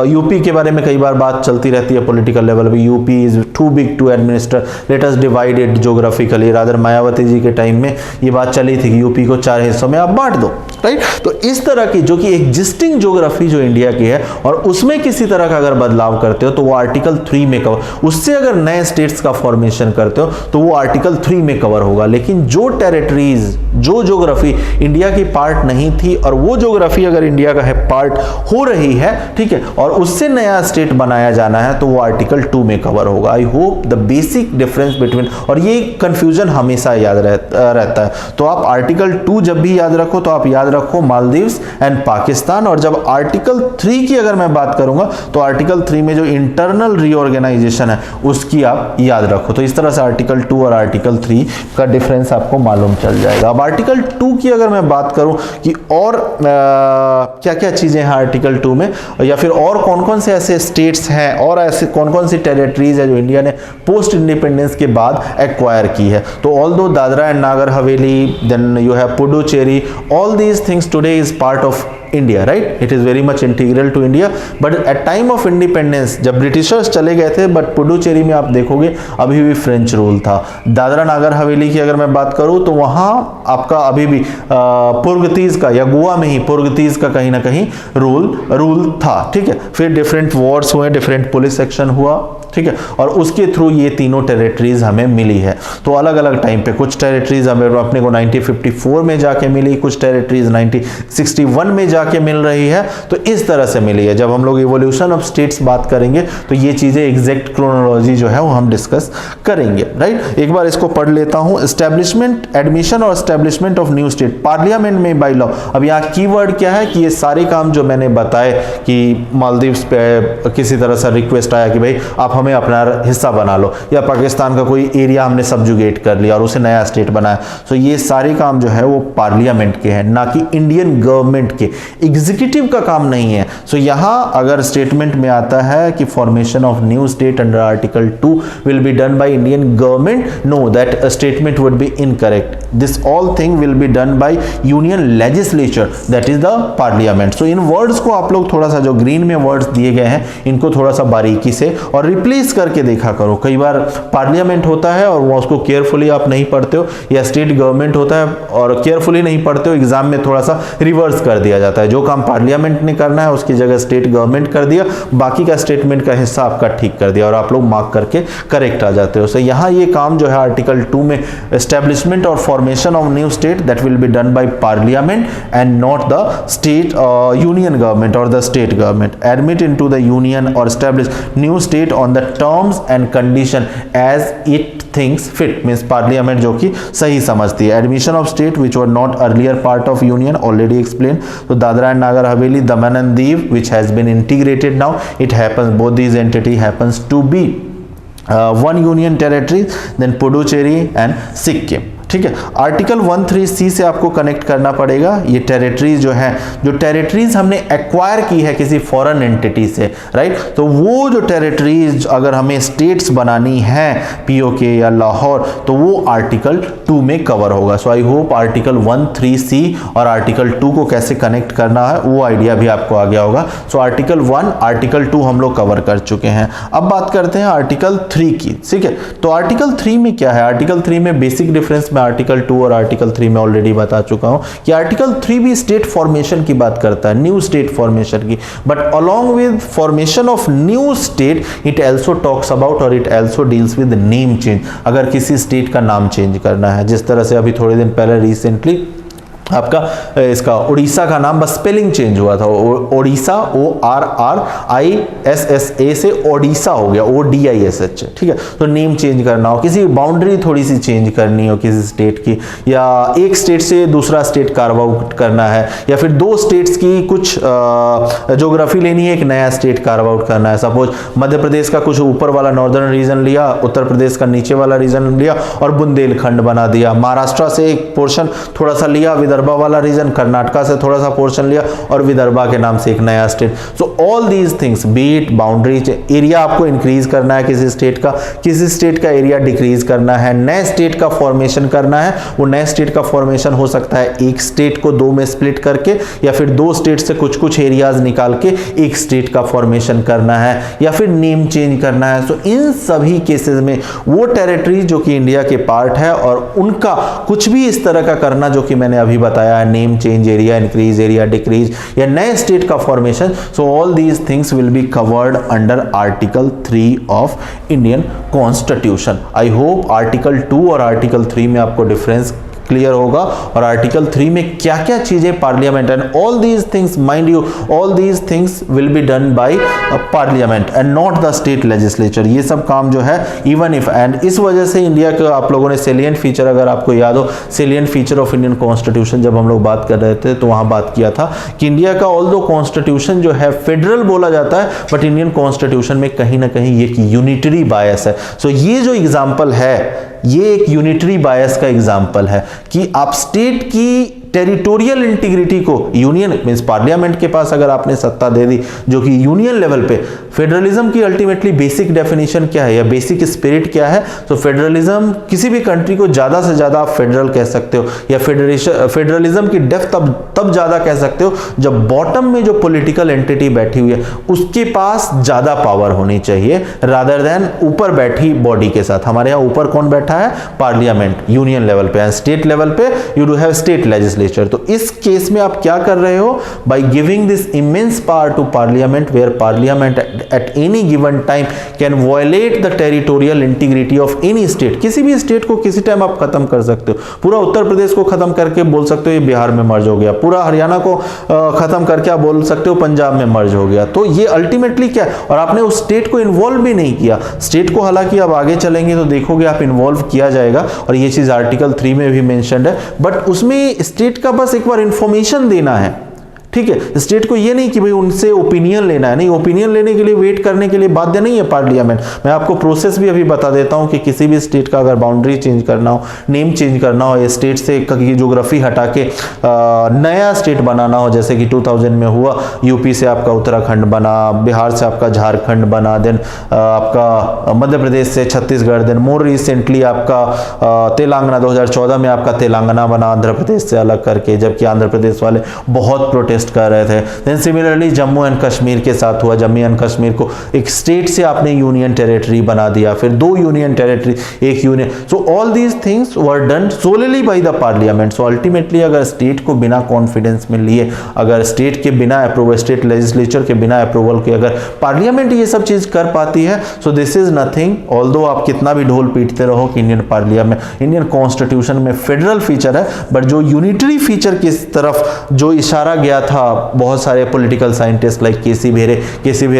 यूपी के बारे में कई बार बात चलती रहती है पॉलिटिकल लेवल पे, UP is too big to administer, let us divide it geographically. Rather Mayawati ji के टाइम में ये बात चली थी कि यूपी को 4 हिस्सों में आप बांट दो, राइट। तो इस तरह की जो कि एग्जिस्टिंग ज्योग्राफी जो इंडिया की है और उसमें किसी तरह का अगर बदलाव करते हो तो वो आर्टिकल 3 में कवर, उससे अगर नए स्टेट्स का फॉर्मेशन करते हो तो वो आर्टिकल 3 में कवर होगा। लेकिन जो टेरिटरीज, जो ज्योग्राफी इंडिया की पार्ट नहीं थी और वो ज्योग्राफी अगर इंडिया का है पार्ट हो रही है, ठीक है, और उससे नया स्टेट बनाया जाना है, तो वो आर्टिकल 2 में कवर होगा। I hope the basic difference between, और ये कंफ्यूजन हमेशा याद रहता है, तो आप आर्टिकल 2 जब भी याद रखो तो आप याद रखो मालदीव्स एंड पाकिस्तान। और जब आर्टिकल 3 की अगर मैं बात करूंगा तो आर्टिकल 3 में जो इंटरनल रीऑर्गेनाइजेशन है उसकी आप याद रखो। तो इस तरह से आर्टिकल 2 और आर्टिकल 3 का डिफरेंस आपको मालूम चल जाएगा। अब आर्टिकल 2 की अगर मैं बात करूं कि और क्या क्या चीजें हैं आर्टिकल 2 में, या फिर और कौन कौन से ऐसे स्टेट्स हैं और ऐसे कौन कौन सी टेरिटरीज है जो इंडिया ने पोस्ट इंडिपेंडेंस के बाद एक्वायर की है, तो although Dadra and Nagar Haveli, then you have Puducherry, all these things today is part of India, right. It is very much integral to India, but at time of independence जब ब्रिटिशर्स चले गए थे, बट पुडुचेरी में आप देखोगे अभी भी फ्रेंच रूल था। दादरा नागर हवेली की अगर मैं बात करूं तो वहां आपका अभी भी पुर्तगीज का, या गोवा में ही पुर्तगीज का कहीं ना कहीं रूल था, ठीक है। फिर डिफरेंट वॉर्स हुए, डिफरेंट पुलिस एक्शन हुआ, ठीक है, और उसके थ्रू ये तीनों टेरिटरीज हमें मिली है। तो अलग अलग टाइम पे कुछ टेरिटरीज हमें अपने को 1954 में जाके मिली, कुछ टेरिटरीज 1961 में जाके मिल रही है, तो इस तरह से मिली है। जब हम लोग इवोल्यूशन ऑफ स्टेट्स बात करेंगे तो ये चीजें एग्जैक्ट क्रोनोलॉजी जो है वो हम डिस्कस करेंगे, राइट। एक बार इसको पढ़ लेता हूं। एस्टेब्लिशमेंट, एडमिशन और establishment of new state parliament में बाय लॉ। अब यहाँ कीवर्ड क्या है कि ये सारे काम जो मैंने बताए कि मालदीव्स पे किसी तरह से रिक्वेस्ट आया कि भाई आप हमें अपना हिस्सा बना लो, या पाकिस्तान का कोई एरिया हमने सब्जुगेट कर लिया और उसे नया स्टेट बनाया, तो ये सारे काम जो है वो पार्लियामेंट के हैं, ना कि इंडियन गवर्नमेंट के। एग्जीक्यूटिव का काम नहीं है। सो यहां अगर स्टेटमेंट में आता है कि formation of new state under article 2 will be done by Indian government, no, that statement would be incorrect. This all thing will be done by union legislature, that is the parliament. So in words को आप लोग थोड़ा सा, जो ग्रीन में वर्ड्स दिए गए हैं, इनको थोड़ा सा बारीकी से और रिप्लेस करके देखा करो। कई बार पार्लियामेंट होता है और वो उसको केयरफुली आप नहीं पढ़ते हो, या स्टेट गवर्नमेंट होता है और केयरफुली नहीं पढ़ते हो, एग्जाम में थोड़ा सा रिवर्स कर दिया जाता है। जो काम पार्लियामेंट ने करना है उसकी जगह स्टेट गवर्नमेंट कर दिया, बाकी का स्टेटमेंट का हिस्सा आपका ठीक कर दिया और आप लोग मार्क करके करेक्ट आ जाते हो। सो यहाँ ये काम जो है आर्टिकल 2 में, एस्टेब्लिशमेंट और formation of new state that will be done by parliament and not the state union government और the state government. Admit into the union और establish new state on the terms and condition as it things fit, means parliament जो कि सही समझती है। Admission of state which were not earlier part of union, already explain. तो Dadra and Nagar Haveli, Daman and Diu which has been integrated now, it happens, both these entity happens to be one union territories, then Puducherry and Sikkim। ठीक है, आर्टिकल 13C से आपको कनेक्ट करना पड़ेगा। ये टेरिटरीज जो है, जो टेरिटरीज हमने एक्वायर की है किसी फॉरेन एंटिटी से, राइट, तो वो जो टेरिटरीज अगर हमें स्टेट्स बनानी है पीओके या लाहौर, तो वो आर्टिकल 2 में कवर होगा। सो आई होप आर्टिकल 13C और आर्टिकल 2 को कैसे कनेक्ट करना है वो आइडिया भी आपको आ गया होगा। सो आर्टिकल 1, आर्टिकल 2 हम लोग कवर कर चुके हैं। अब बात करते हैं आर्टिकल 3 की, ठीक है। तो आर्टिकल 3 में क्या है? आर्टिकल 3 में बेसिक डिफरेंस मैं आर्टिकल 2 और आर्टिकल 3 में ऑलरेडी बता चुका हूं कि आर्टिकल 3 भी स्टेट फॉर्मेशन की बात करता है, न्यू स्टेट फॉर्मेशन की, but along with formation of new state it also talks about और it also deals with name change. अगर किसी स्टेट का नाम चेंज करना है, जिस तरह से अभी थोड़े दिन पहले रिसेंटली आपका इसका उड़ीसा का नाम बस स्पेलिंग चेंज हुआ था, ओडिशा ORRISSA से ओडिशा हो गया ODISH, ठीक है। तो नेम चेंज करना हो, किसी बाउंड्री थोड़ी सी चेंज करनी हो किसी स्टेट की, या एक स्टेट से दूसरा स्टेट कार्व आउट करना है, या फिर दो स्टेट्स की कुछ ज्योग्राफी लेनी है, एक नया स्टेट कार्व आउट करना है। सपोज मध्य प्रदेश का कुछ ऊपर वाला नॉर्दर्न रीजन लिया, उत्तर प्रदेश का नीचे वाला रीजन लिया और बुंदेलखंड बना दिया, महाराष्ट्र से एक पोर्शन थोड़ा सा लिया, विदर्भा वाला रीजन, कर्नाटका से थोड़ा सा पोर्शन लिया और विदर्भा के नाम से एक नया state. So all these things, be it boundary, area आपको इंक्रीज करना है किसी स्टेट का एरिया डिक्रीज करना है, नए स्टेट का फॉर्मेशन करना है। वो नए स्टेट का फॉर्मेशन हो सकता है एक स्टेट को दो में स्प्लिट करके, या फिर दो स्टेट से कुछ कुछ एरियाज निकाल के एक स्टेट का फॉर्मेशन करना है, या फिर नेम चेंज करना है। सो इन सभी केसेस में वो टेरिटरी जो कि इंडिया के पार्ट है और उनका कुछ भी इस तरह का करना जो कि मैंने अभी बताया है, name change, area increase, area decrease, या नए स्टेट का formation, so all these things will be covered under article 3 of Indian constitution. I hope article 2 और आर्टिकल 3 में आपको डिफरेंस क्लियर होगा और आर्टिकल 3 में क्या क्या चीजें parliament, and all these things, mind you, all these things will be done by parliament and not the state legislature. ये सब काम जो है इवन इफ, एंड इस वजह से इंडिया का आप लोगों ने सेलिएंट फीचर, अगर आपको याद हो, salient feature of Indian constitution जब हम लोग बात कर रहे थे तो वहां बात किया था कि इंडिया का ऑल्दो कॉन्स्टिट्यूशन जो है फेडरल बोला जाता है, बट इंडियन कॉन्स्टिट्यूशन में कहीं ना कहीं एक यूनिटरी बायस है। सो ये जो एग्जाम्पल है, ये एक यूनिटरी बायस का एग्जाम्पल है कि आप स्टेट की टेरिटोरियल इंटीग्रिटी को, यूनियन मींस पार्लियामेंट के पास अगर आपने सत्ता दे दी जो कि यूनियन लेवल पे, फेडरलिज्म की अल्टीमेटली बेसिक डेफिनेशन क्या है या बेसिक स्पिरिट क्या है? तो फेडरलिज्म, किसी भी कंट्री को ज्यादा से ज्यादा आप फेडरल कह सकते हो, या फेडरलिज्म की डेप्थ तब ज्यादा कह सकते हो जब बॉटम में जो पॉलिटिकल एंटिटी बैठी हुई है उसके पास ज्यादा पावर होनी चाहिए रादर देन ऊपर बैठी बॉडी के साथ। हमारे यहाँ ऊपर कौन बैठा है? पार्लियामेंट यूनियन लेवल पे, स्टेट लेवल पे you do have state legislature. Legislature. तो इस केस में आप क्या कर रहे हो, by giving this immense power to parliament where parliament at any given time can violate the territorial integrity of any state. किसी भी स्टेट को किसी टाइम आप खत्म कर सकते हो। पूरा उत्तर प्रदेश को खत्म करके बोल सकते हो ये बिहार में मर्ज हो गया, पूरा हरियाणा को खत्म करके आप बोल सकते हो पंजाब में मर्ज हो गया। तो ये अल्टीमेटली क्या है, और आपने उस स्टेट को इन्वॉल्व भी नहीं किया। स्टेट को हालांकि अब आगे चलेंगे तो देखोगे आप इन्वॉल्व किया जाएगा, और ये चीज आर्टिकल 3 में भी मेंशन्ड है, बट उसमें स्टेट का बस एक बार इंफॉर्मेशन देना है, ठीक है। स्टेट को ये नहीं कि भाई उनसे ओपिनियन लेना है, नहीं, ओपिनियन लेने के लिए वेट करने के लिए बाध्य नहीं है पार्लियामेंट। मैं आपको प्रोसेस भी अभी बता देता हूं कि किसी भी स्टेट का अगर बाउंड्री चेंज करना हो, नेम चेंज करना हो, या स्टेट से ज्योग्राफी हटा के नया स्टेट बनाना हो, जैसे कि 2000 में हुआ, यूपी से आपका उत्तराखंड बना, बिहार से आपका झारखंड बना, देन आपका मध्य प्रदेश से छत्तीसगढ़, देन मोर रिसेंटली आपका तेलंगाना 2014 में आपका तेलंगाना बना आंध्र प्रदेश से अलग करके, जबकि आंध्र प्रदेश वाले बहुत प्रोटेस्ट कर रहे थे। Then similarly Jammu and Kashmir के साथ हुआ, जम्मू एंड कश्मीर को एक स्टेट से आपने यूनियन टेरिटरी बना दिया, फिर 2 यूनियन टेरिटरी, एक union. So all these things were done solely bye the parliament. So ultimately अगर स्टेट को बिना कॉन्फिडेंस में लिए, अगर स्टेट के बिना अप्रूवल, स्टेट लेजिस्लेचर के बिना अप्रूवल के अगर पार्लियामेंट ये सब चीज कर पाती है, so this is nothing, although आप कितना भी ढोल पीटते रहो कि इंडियन पार्लियामेंट, इंडियन कॉन्स्टिट्यूशन में फेडरल फीचर है, बट जो यूनिटरी फीचर की तरफ जो इशारा गया था बहुत सारे पॉलिटिकल साइंटिस्ट लाइक केसी भेरे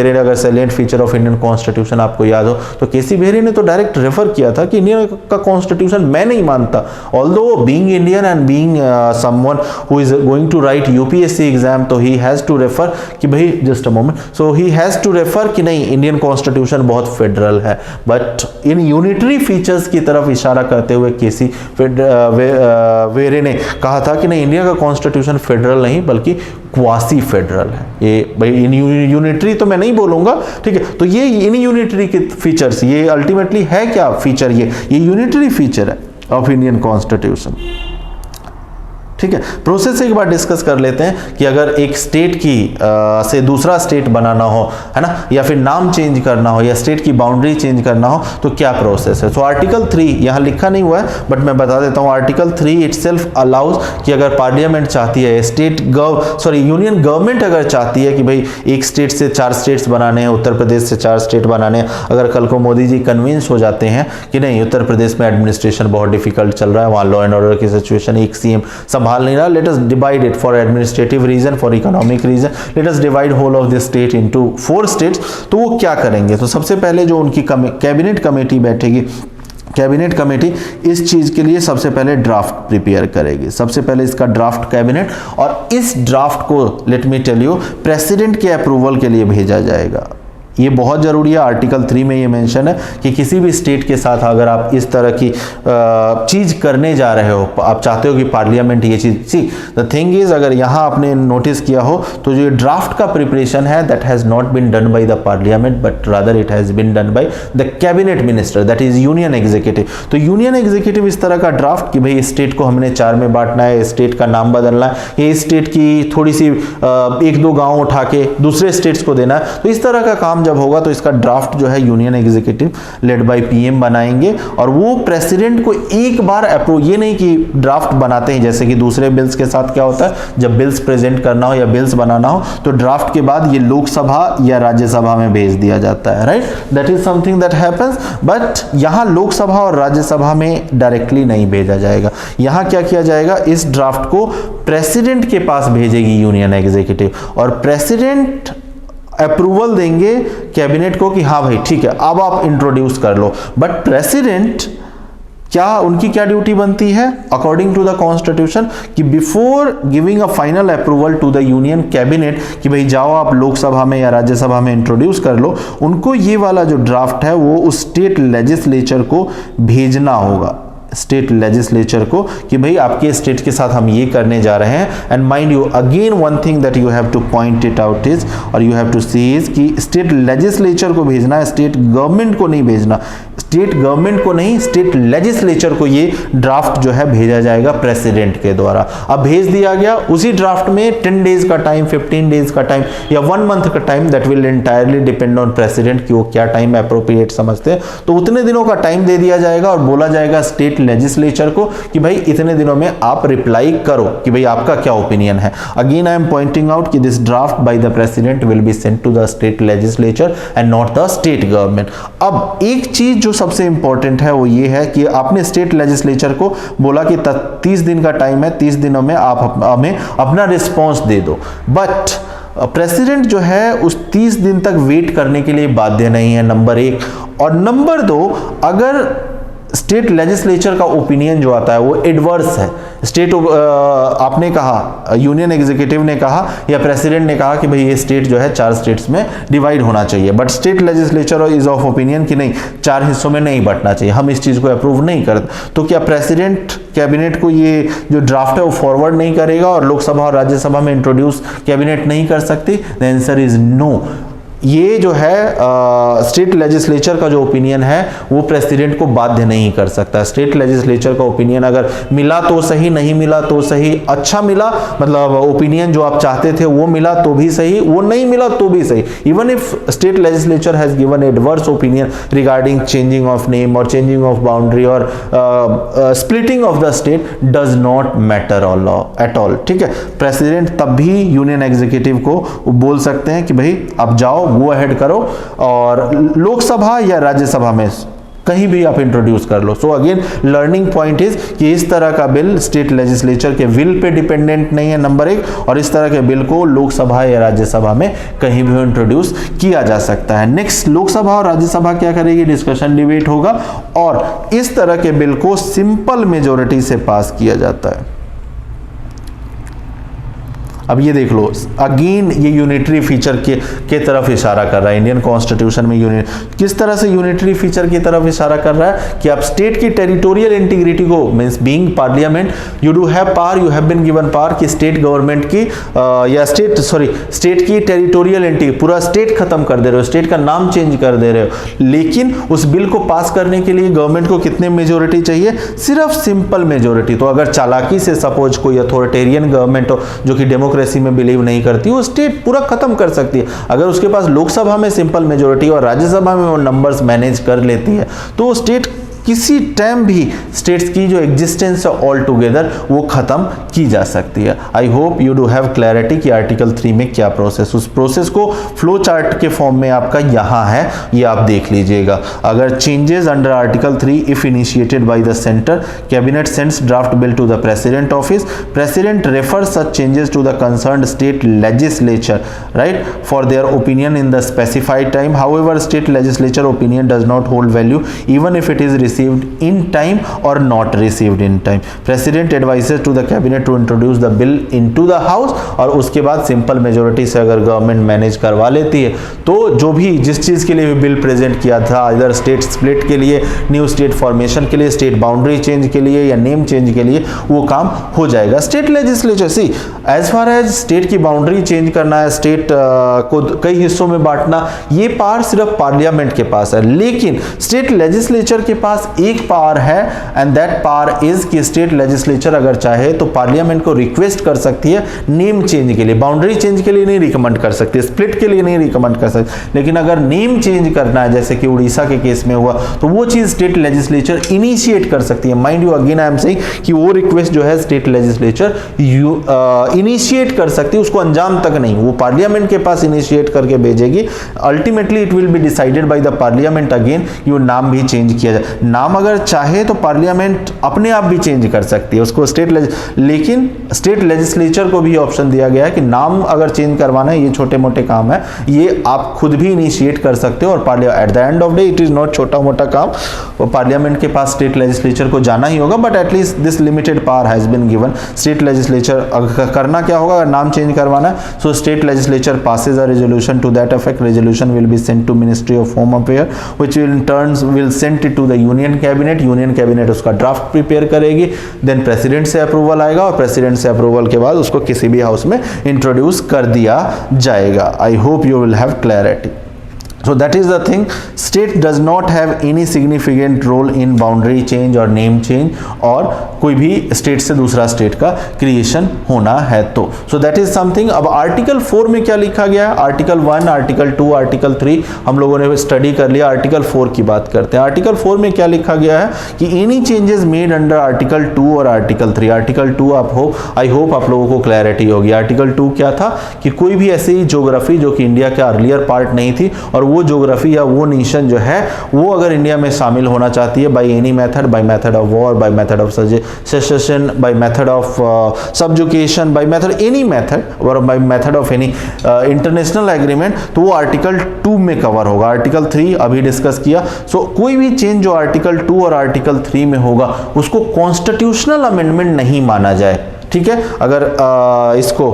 ने, अगर सैलेंट फीचर ऑफ इंडियन कॉन्स्टिट्यूशन आपको याद हो तो केसी भेरे ने तो डायरेक्ट रेफर किया था कि इंडिया का कॉन्स्टिट्यूशन मैं नहीं मानता, although being Indian and being someone who is going to write UPSC exam, तो ही हैज टू रेफर कि भाई just a moment, so he has to refer कि नहीं इंडियन कॉन्स्टिट्यूशन बहुत फेडरल है, बट इन यूनिटरी फीचर्स की तरफ इशारा करते हुए केसी भेरे ने कहा था कि नहीं इंडिया का कॉन्स्टिट्यूशन फेडरल नहीं बल्कि क्वासी फेडरल है। ये भाई इन यूनिटरी तो मैं नहीं बोलूंगा, ठीक है। तो ये इन यूनिटरी के फीचर्स, ये अल्टीमेटली है क्या फीचर, ये यूनिटरी फीचर है ऑफ इंडियन कॉन्स्टिट्यूशन, ठीक है। प्रोसेस एक बार डिस्कस कर लेते हैं कि अगर एक स्टेट की से दूसरा स्टेट बनाना हो, है ना, या फिर नाम चेंज करना हो, या स्टेट की बाउंड्री चेंज करना हो तो क्या प्रोसेस है। सो आर्टिकल 3 यहाँ लिखा नहीं हुआ है बट मैं बता देता हूँ। आर्टिकल 3 इटसेल्फ अलाउज कि अगर पार्लियामेंट चाहती है, यूनियन गवर्नमेंट अगर चाहती है कि भाई एक स्टेट से 4 स्टेट्स बनाने हैं, उत्तर प्रदेश से 4 स्टेट बनाने हैं, अगर कल को मोदी जी कन्विंस हो जाते हैं कि नहीं उत्तर प्रदेश में एडमिनिस्ट्रेशन बहुत डिफिकल्ट चल रहा है, वहाँ लॉ एंड ऑर्डर की सिचुएशन, एक सीएम संभाल नहीं रहा, let us divide it for administrative reason, for economic reason, let us divide whole of the state into 4 states. तो वो क्या करेंगे, तो सबसे पहले जो उनकी कैबिनेट कमेटी बैठेगी, कैबिनेट कमेटी इस चीज के लिए सबसे पहले ड्राफ्ट प्रिपेयर करेगी, सबसे पहले इसका ड्राफ्ट कैबिनेट, और इस ड्राफ्ट को let me tell you president के अप्रूवल के लिए भेजा जाएगा। ये बहुत जरूरी है, आर्टिकल 3 में ये मेंशन है कि किसी भी स्टेट के साथ अगर आप इस तरह की चीज करने जा रहे हो, आप चाहते हो कि पार्लियामेंट ये चीज, सी द थिंग इज, अगर यहाँ आपने नोटिस किया हो तो जो ड्राफ्ट का प्रिपरेशन है that has not been done by the parliament but rather it has been done by the cabinet minister, that is union executive. तो यूनियन एग्जीक्यूटिव इस तरह का ड्राफ्ट कि भाई स्टेट को हमने 4 में बांटना है, स्टेट का नाम बदलना है, ये स्टेट की थोड़ी सी 1-2 गांव उठा के दूसरे स्टेट्स को देना है, तो इस तरह का काम जब होगा तो इसका ड्राफ्ट जो है union executive led by PM बनाएंगे, और वो प्रेसिडेंट को एक बार अप्रूव, ये नहीं कि ड्राफ्ट बनाते हैं जैसे कि दूसरे बिल्स के साथ क्या होता है, जब बिल्स प्रेजेंट करना हो या बिल्स बनाना हो तो ड्राफ्ट के बाद ये लोकसभा या राज्यसभा में भेज दिया जाता है, right, that is something that happens. But यहां लोकसभा और राज्यसभा में डायरेक्टली नहीं भेजा जाएगा, यहां क्या किया जाएगा, इस ड्राफ्ट को प्रेसिडेंट के पास भेजेगी यूनियन एग्जीक्यूटिव, और प्रेसिडेंट अप्रूवल देंगे कैबिनेट को कि हाँ भाई ठीक है अब आप इंट्रोड्यूस कर लो। बट प्रेसिडेंट क्या, उनकी क्या ड्यूटी बनती है अकॉर्डिंग टू द कॉन्स्टिट्यूशन कि before giving a final approval to the union cabinet कि भाई जाओ आप लोकसभा में या राज्यसभा में इंट्रोड्यूस कर लो, उनको ये वाला जो ड्राफ्ट है वो उस स्टेट लेजिस्लेचर को भेजना होगा, स्टेट लेजिस्लेचर को कि भाई आपके स्टेट के साथ हम ये करने जा रहे हैं। And mind you again one thing that you have to point it out is, और you have to see is कि स्टेट लेजिस्लेचर को भेजना है, स्टेट गवर्नमेंट को नहीं भेजना, स्टेट गवर्नमेंट को नहीं, स्टेट लेजिस्लेचर को ये ड्राफ्ट जो है भेजा जाएगा प्रेसिडेंट के द्वारा। अब भेज दिया गया, उसी ड्राफ्ट में 10 डेज का टाइम, 15 डेज का टाइम या 1 मंथ का time, that will entirely depend on president कि वो क्या टाइम अप्रोप्रिएट समझते हैं, तो उतने दिनों का टाइम दे दिया जाएगा और बोला जाएगा स्टेट स्टेट लेजिस्लेचर को कि भाई इतने दिनों में आप रिप्लाई करो कि भाई आपका क्या ओपिनियन है। Again I am pointing out कि this draft by the president will be sent to the state legislature and not the state government. अब एक चीज जो सबसे इंपॉर्टेंट है वो ये है कि आपने स्टेट लेजिस्लेचर को बोला कि 30 दिन का टाइम है, 30 दिनों में आप हमें अपना रिस्पॉन्स दे दो, बट प्रेसिडेंट जो है उस 30 दिन तक वेट करने के लिए बाध्य नहीं है, नंबर 1। और नंबर 2, अगर स्टेट लेजिस्लेचर का ओपिनियन जो आता है वो एडवर्स है, स्टेट आपने कहा, यूनियन एग्जीक्यूटिव ने कहा या प्रेसिडेंट ने कहा कि भाई ये स्टेट जो है 4 स्टेट्स में डिवाइड होना चाहिए, but state legislature is of opinion कि नहीं 4 हिस्सों में नहीं बंटना चाहिए, हम इस चीज को अप्रूव नहीं करते, तो क्या प्रेसिडेंट कैबिनेट को ये जो ड्राफ्ट है वो फॉरवर्ड नहीं करेगा और लोकसभा और राज्यसभा में इंट्रोड्यूस कैबिनेट नहीं कर सकती? The answer is no. ये जो है स्टेट लेजिस्लेचर का जो ओपिनियन है वो प्रेसिडेंट को बाध्य नहीं कर सकता। स्टेट लेजिस्लेचर का ओपिनियन अगर मिला तो सही, नहीं मिला तो सही, अच्छा मिला मतलब ओपिनियन जो आप चाहते थे वो मिला तो भी सही, वो नहीं मिला तो भी सही, even if state legislature has given adverse opinion regarding changing of name और चेंजिंग ऑफ बाउंड्री और splitting of the state, does not matter at all. ठीक है, प्रेसिडेंट तब भी यूनियन एग्जीक्यूटिव को बोल सकते हैं कि भाई अब जाओ, वो अहेड करो और लोकसभा या राज्यसभा में कहीं भी आप इंट्रोड्यूस कर लो। So again learning point is कि इस तरह का बिल स्टेट लेजिस्लेचर के विल पे डिपेंडेंट नहीं है, नंबर 1, और इस तरह के बिल को लोकसभा या राज्यसभा में कहीं भी इंट्रोड्यूस किया जा सकता है। नेक्स्ट, लोकसभा और राज्यसभा क्या करेगी? डिस्कशन डिबेट होगा और इस तरह के बिल को सिंपल मेजोरिटी से पास किया जाता है। अब ये देख लो, अगेन ये यूनिटरी फीचर के तरफ इशारा कर रहा है। इंडियन कॉन्स्टिट्यूशन में किस तरह से यूनिटरी फीचर की तरफ इशारा कर रहा है कि आप स्टेट की टेरिटोरियल इंटीग्रिटी को, means being parliament, you do have power, you have been given power कि स्टेट गवर्नमेंट की या स्टेट की टेरिटोरियल इंटीग्रिटी, पूरा स्टेट खत्म कर दे रहे हो, स्टेट का नाम चेंज कर दे रहे हो, लेकिन उस बिल को पास करने के लिए गवर्नमेंट को कितने मेजोरिटी चाहिए? सिर्फ सिंपल मेजोरिटी। तो अगर चालाकी से सपोज कोई अथॉरिटेरियन गवर्नमेंट हो जो कि डेमोक्रेसी में बिलीव नहीं करती, वो स्टेट पूरा खत्म कर सकती है। अगर उसके पास लोकसभा में सिंपल मेजोरिटी और राज्यसभा में वो नंबर्स मैनेज कर लेती है, तो वो स्टेट किसी टाइम भी स्टेट्स की जो एग्जिस्टेंस है ऑल टुगेदर वो खत्म की जा सकती है। आई hope you do have clarity कि आर्टिकल 3 में क्या प्रोसेस, उस प्रोसेस को फ्लो चार्ट के फॉर्म में आपका यहाँ है, ये आप देख लीजिएगा। अगर changes under article 3 if initiated by the centre, cabinet sends draft bill to the president office, president refers such changes to the concerned state legislature, right, for their opinion in the specified time. However state legislature opinion does not hold value even if it is received in time or not received in time. President advises to the cabinet to introduce the bill into the house, और उसके बाद सिंपल मेजोरिटी से अगर गवर्नमेंट मैनेज करवा लेती है तो जो भी जिस चीज के लिए बिल प्रेजेंट किया था, इधर स्टेट स्प्लिट के लिए, न्यू स्टेट फॉर्मेशन के लिए, स्टेट बाउंड्री चेंज के लिए या नेम चेंज के लिए, वो काम हो जाएगा। स्टेट लेजिस्लेचर, सी एज फार एज स्टेट की बाउंड्री चेंज करना है, स्टेट को कई हिस्सों में बांटना, ये पावर सिर्फ पार्लियामेंट के पास है, लेकिन स्टेट लेजिस्लेचर के पास एक पावर है एंड दैट पावर इज कि स्टेट लेजिस्लेचर अगर चाहे तो पार्लियामेंट को रिक्वेस्ट कर सकती है नेम चेंज के लिए, बाउंड्री चेंज के लिए नहीं रिकमेंड कर सकती, स्प्लिट के लिए नहीं रिकमेंड कर सकती, लेकिन अगर नेम चेंज करना है जैसे कि उड़ीसा के केस में हुआ तो वो चीज स्टेट लेजिस्लेचर इनिशिएट कर सकती है। Mind you again I am saying कि वो रिक्वेस्ट जो है स्टेट लेजिस्लेचर इनिशिएट कर सकती है, उसको अंजाम तक नहीं, वो पार्लियामेंट के पास इनिशिएट करके भेजेगी। Ultimately it will be decided by the parliament again कि वो नाम भी चेंज किया जाए। नाम अगर चाहे तो पार्लियामेंट अपने आप भी चेंज कर सकती है उसको लेकिन स्टेट लेजिस्लेचर को भी ऑप्शन दिया गया है कि नाम अगर चेंज करवाना है, ये छोटे मोटे काम है, ये आप खुद भी इनिशिएट कर सकते हो और at the end of day it is not छोटा मोटा काम, पार्लियामेंट के पास स्टेट लेजिस्लेचर को जाना ही होगा, but at least this limited power has been given. State legislature करना क्या होगा अगर नाम चेंज करवाना है, so state legislature passes a resolution to that effect. Resolution will be sent to Ministry of Home Affairs, which will in turn will send it to the Union Cabinet. Union Cabinet उसका ड्राफ्ट प्रिपेयर करेगी, देन प्रेसिडेंट से अप्रूवल आएगा और प्रेसिडेंट से अप्रूवल के बाद उसको किसी भी हाउस में इंट्रोड्यूस कर दिया जाएगा। आई hope you will have clarity. So that is the thing. State does not have any significant role in boundary change और name change और कोई भी स्टेट से दूसरा स्टेट का क्रिएशन होना है तो so that is something. अब आर्टिकल 4 में क्या लिखा गया है? आर्टिकल 1, आर्टिकल 2, आर्टिकल 3 हम लोगों ने स्टडी कर लिया. आर्टिकल 4 की बात करते हैं. आर्टिकल 4 में क्या लिखा गया है कि any changes made under article 2 और आर्टिकल 3. आर्टिकल 2 आई होप आप लोगों को क्लैरिटी होगी. आर्टिकल 2 क्या था कि कोई भी ऐसी ज्योग्राफी जो कि इंडिया का अर्लियर पार्ट नहीं थी और वो ज्योग्राफी या वो नेशन जो है वो अगर इंडिया में शामिल होना चाहती है by any method, by method of war, by method of secession, by method of subjugation, by method any method और by method of any international agreement, तो वो आर्टिकल 2 में कवर होगा. आर्टिकल 3 अभी डिस्कस किया. सो कोई भी चेंज जो आर्टिकल 2 और आर्टिकल 3 में होगा उसको कॉन्स्टिट्यूशनल अमेंडमेंट नहीं माना जाए. ठीक है, अगर इसको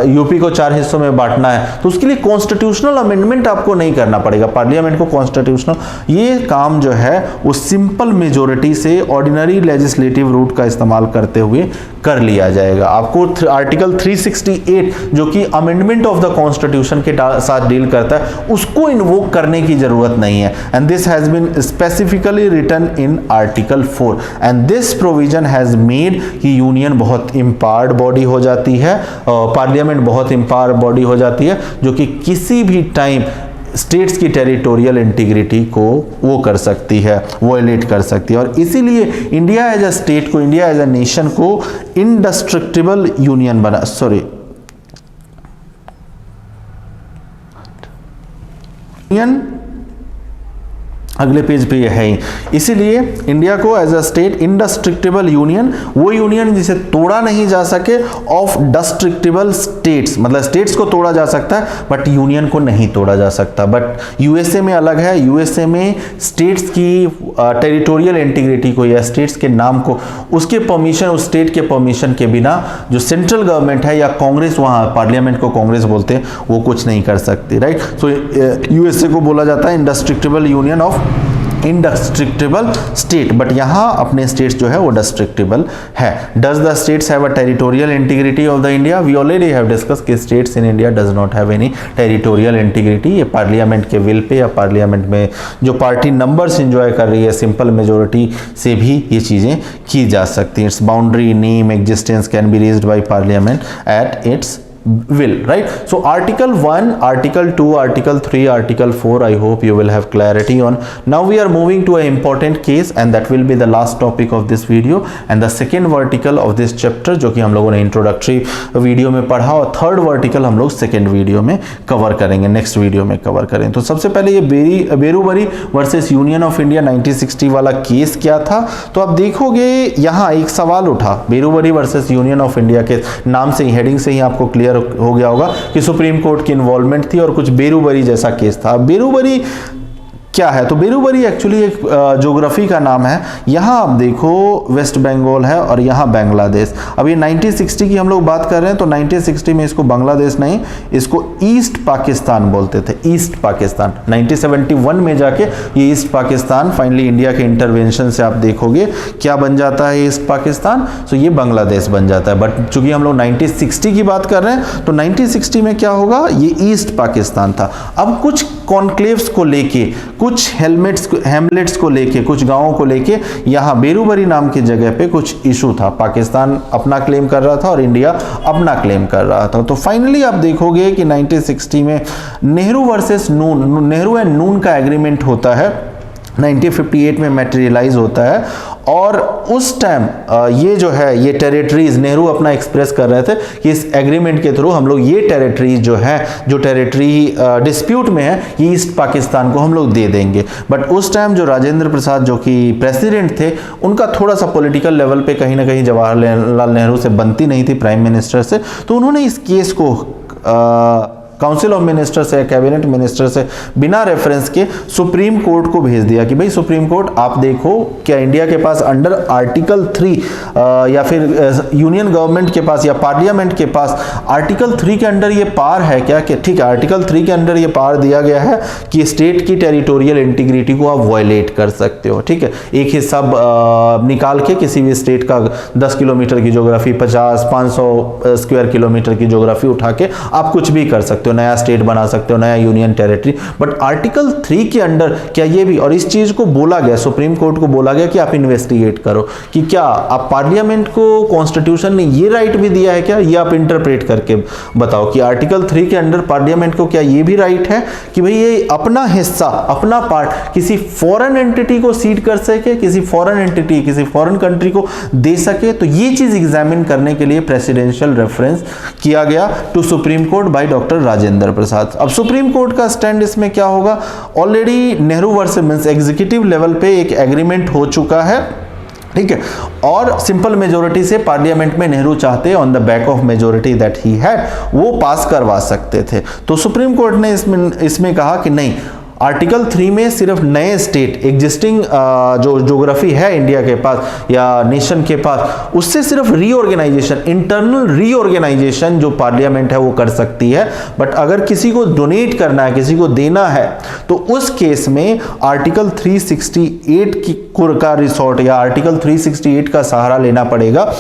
यूपी को 4 हिस्सों में बांटना है तो उसके लिए कॉन्स्टिट्यूशनल अमेंडमेंट आपको नहीं करना पड़ेगा. पार्लियामेंट को कॉन्स्टिट्यूशनल ये काम जो है वो सिंपल मेजोरिटी से ऑर्डिनरी लेजिस्लेटिव रूट का इस्तेमाल करते हुए कर लिया जाएगा. आपको आर्टिकल 368 जो कि अमेंडमेंट ऑफ द कॉन्स्टिट्यूशन के साथ डील करता है उसको इन्वोक करने की जरूरत नहीं है. And this has been specifically written in article 4 and this provision has made कि यूनियन बहुत एम्पावर्ड बॉडी हो जाती है, पार्लियामेंट बहुत एम्पावर्ड बॉडी हो जाती है जो कि किसी भी टाइम स्टेट्स की टेरिटोरियल इंटीग्रिटी को वो कर सकती है, वॉयलेट कर सकती है. और इसीलिए इंडिया एज अ स्टेट को, इंडिया एज अ नेशन को इंडिस्ट्रक्टिबल यूनियन बना, अगले पेज पे ये है ही. इसीलिए इंडिया को as a state indestructible union, वो यूनियन जिसे तोड़ा नहीं जा सके, ऑफ डिस्ट्रक्टिबल स्टेट्स, मतलब स्टेट्स को तोड़ा जा सकता है बट यूनियन को नहीं तोड़ा जा सकता. बट यूएसए में अलग है. यूएसए में स्टेट्स की टेरिटोरियल इंटीग्रिटी को या स्टेट्स के नाम को उसके परमिशन, उस स्टेट के परमिशन के बिना जो सेंट्रल गवर्नमेंट है या कांग्रेस, वहाँ पार्लियामेंट को कांग्रेस बोलते हैं, वो कुछ नहीं कर सकती. राइट. सो यूएसए को बोला जाता है indestructible union of indestructible state. But यहां अपने स्टेट्स जो है वो डिस्ट्रक्टिबल है. Does the states have a territorial integrity of the India? We already have discuss कि states in India does not have any territorial integrity. ये पार्लियामेंट के विल पे या पार्लियामेंट में जो पार्टी नंबर्स एंजॉय कर रही है सिंपल मेजोरिटी से भी ये चीजें की जा सकती हैं. It's boundary name existence can be reached by parliament at its will, right? So article 1, article 2, article 3, article 4, I hope you will have clarity on. Now we are moving to an important case and that will be the last topic of this video and the second vertical of this chapter जो कि हम लोगों ने introductory वीडियो में पढ़ा और third vertical हम लोग second वीडियो में कवर करेंगे, next वीडियो में कवर करेंगे. तो सबसे पहले ये Berubari versus union of India 1960 वाला केस क्या था. तो आप देखोगे यहाँ एक सवाल उठा, Berubari versus union of India के नाम से ही, हेडिंग से ही आपको क्लियर हो गया होगा कि सुप्रीम कोर्ट की इन्वॉल्वमेंट थी और कुछ बेरूबरी जैसा केस था. बेरूबरी क्या है? तो बेरूबरी एक्चुअली एक ज्योग्राफी का नाम है. यहाँ आप देखो वेस्ट बंगाल है और यहाँ बांग्लादेश. अब ये 1960 की हम लोग बात कर रहे हैं तो 1960 में इसको बांग्लादेश नहीं, इसको ईस्ट पाकिस्तान बोलते थे, ईस्ट पाकिस्तान. 1971 में जाके ये ईस्ट पाकिस्तान फाइनली इंडिया के इंटरवेंशन से आप देखोगे क्या बन जाता है ईस्ट पाकिस्तान. तो ये बांग्लादेश बन जाता है. बट चूंकि हम लोग 1960 की बात कर रहे हैं तो 1960 में क्या होगा, ये ईस्ट पाकिस्तान था. अब कुछ कॉन्क्लेव्स को लेके, कुछ हेमलेट्स को लेके, कुछ गांवों को लेके यहाँ बेरूबरी नाम की जगह पे कुछ इशू था. पाकिस्तान अपना क्लेम कर रहा था और इंडिया अपना क्लेम कर रहा था. तो फाइनली आप देखोगे कि 1960 में नेहरू वर्सेस नून, नेहरू एंड नून का एग्रीमेंट होता है, 1958 में मैटेरियलाइज होता है. और उस टाइम ये जो है ये टेरिटरीज नेहरू अपना एक्सप्रेस कर रहे थे कि इस एग्रीमेंट के थ्रू हम लोग ये टेरिटरीज जो है, जो टेरिटरी डिस्प्यूट में है, ये ईस्ट पाकिस्तान को हम लोग दे देंगे. बट उस टाइम जो राजेंद्र प्रसाद जो कि प्रेसिडेंट थे, उनका थोड़ा सा पॉलिटिकल लेवल पे कहीं ना कहीं जवाहरलाल नेहरू से बनती नहीं थी, प्राइम मिनिस्टर से. तो उन्होंने इस केस को काउंसिल ऑफ मिनिस्टर से, कैबिनेट मिनिस्टर से बिना रेफरेंस के सुप्रीम कोर्ट को भेज दिया कि भाई सुप्रीम कोर्ट आप देखो क्या इंडिया के पास अंडर आर्टिकल 3 या फिर यूनियन गवर्नमेंट के पास या पार्लियामेंट के पास आर्टिकल 3 के अंडर ये पावर है क्या. कि ठीक है, आर्टिकल 3 के अंडर ये पावर दिया गया है कि स्टेट की टेरिटोरियल इंटीग्रिटी को आप वायलेट कर सकते हो. ठीक है, एक हिस्सा निकाल के किसी भी स्टेट का 10 किलोमीटर की ज्योग्राफी, 50-500 स्क्वायर किलोमीटर की ज्योग्राफी उठा के आप कुछ भी कर सकते हो. सकते हो, नया स्टेट बना सकते हो, नया यूनियन टेरिटरी। बट आर्टिकल 3 के अंडर क्या ये भी, और इस चीज को बोला गया, सुप्रीम कोर्ट को बोला गया कि आप इन्वेस्टिगेट करो कि क्या आप पार्लियामेंट को कॉन्स्टिट्यूशन ने ये राइट भी दिया है क्या, ये आप इंटरप्रेट करके बताओ कि आर्टिकल 3 के अंडर पार्लियामेंट को क्या ये भी राइट है कि भाई ये अपना हिस्सा, अपना पार्ट किसी फॉरेन एंटिटी को सीड कर सके, किसी फॉरेन एंटिटी, किसी फॉरेन कंट्री को दे सके। तो ये चीज एग्जामिन करने के लिए प्रेसिडेंशियल रेफरेंस किया गया to supreme court by doctor Rajendra Prasad. अब सुप्रीम कोर्ट का स्टैंड इसमें क्या होगा, already Nehru versus means executive level पे एक एग्रीमेंट हो चुका है, ठीक है, और सिंपल मेजोरिटी से पार्लियामेंट में नेहरू चाहते on the back of majority that he had वो पास करवा सकते थे। तो सुप्रीम कोर्ट ने इसमें कहा कि नहीं, आर्टिकल 3 में सिर्फ नए स्टेट, एग्जिस्टिंग जो ज्योग्राफी है इंडिया के पास या नेशन के पास, उससे सिर्फ रीऑर्गेनाइजेशन, इंटरनल रीऑर्गेनाइजेशन जो पार्लियामेंट है वो कर सकती है। बट अगर किसी को डोनेट करना है, किसी को देना है, तो उस केस में आर्टिकल 368 का रिसोर्ट या आर्टिकल 368 का सहारा लेना पड़ेगा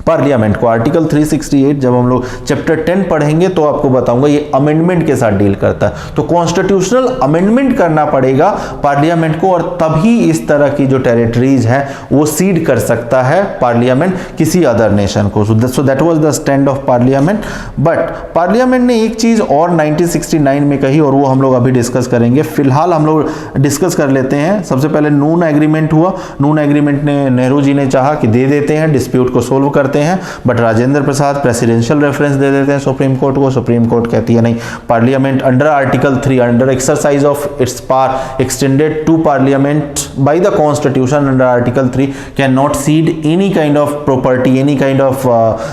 पार्लियामेंट को। आर्टिकल 368 जब हम लोग चैप्टर 10 पढ़ेंगे तो आपको बताऊंगा, ये अमेंडमेंट के साथ डील करता है। तो कॉन्स्टिट्यूशनल अमेंडमेंट करना पड़ेगा पार्लियामेंट को, और तभी इस तरह की जो टेरिटरीज है वो सीड कर सकता है पार्लियामेंट किसी अदर नेशन को। So that was the stand of parliament. But parliament ने एक चीज और 1969 में कही, और वो हम लोग अभी डिस्कस करेंगे। फिलहाल हम लोग डिस्कस कर लेते हैं। सबसे पहले नून एग्रीमेंट हुआ। नून एग्रीमेंट ने नेहरू जी ने चाहा कि दे देते हैं, डिस्प्यूट को सोल्व करते हैं, but Rajendra Prasad presidential reference दे देते हैं सुप्रीम कोर्ट को। सुप्रीम कोर्ट कहती है नहीं, parliament under article 3, under exercise of its power extended to parliament by the constitution under article 3 can not cede any kind of property, any kind of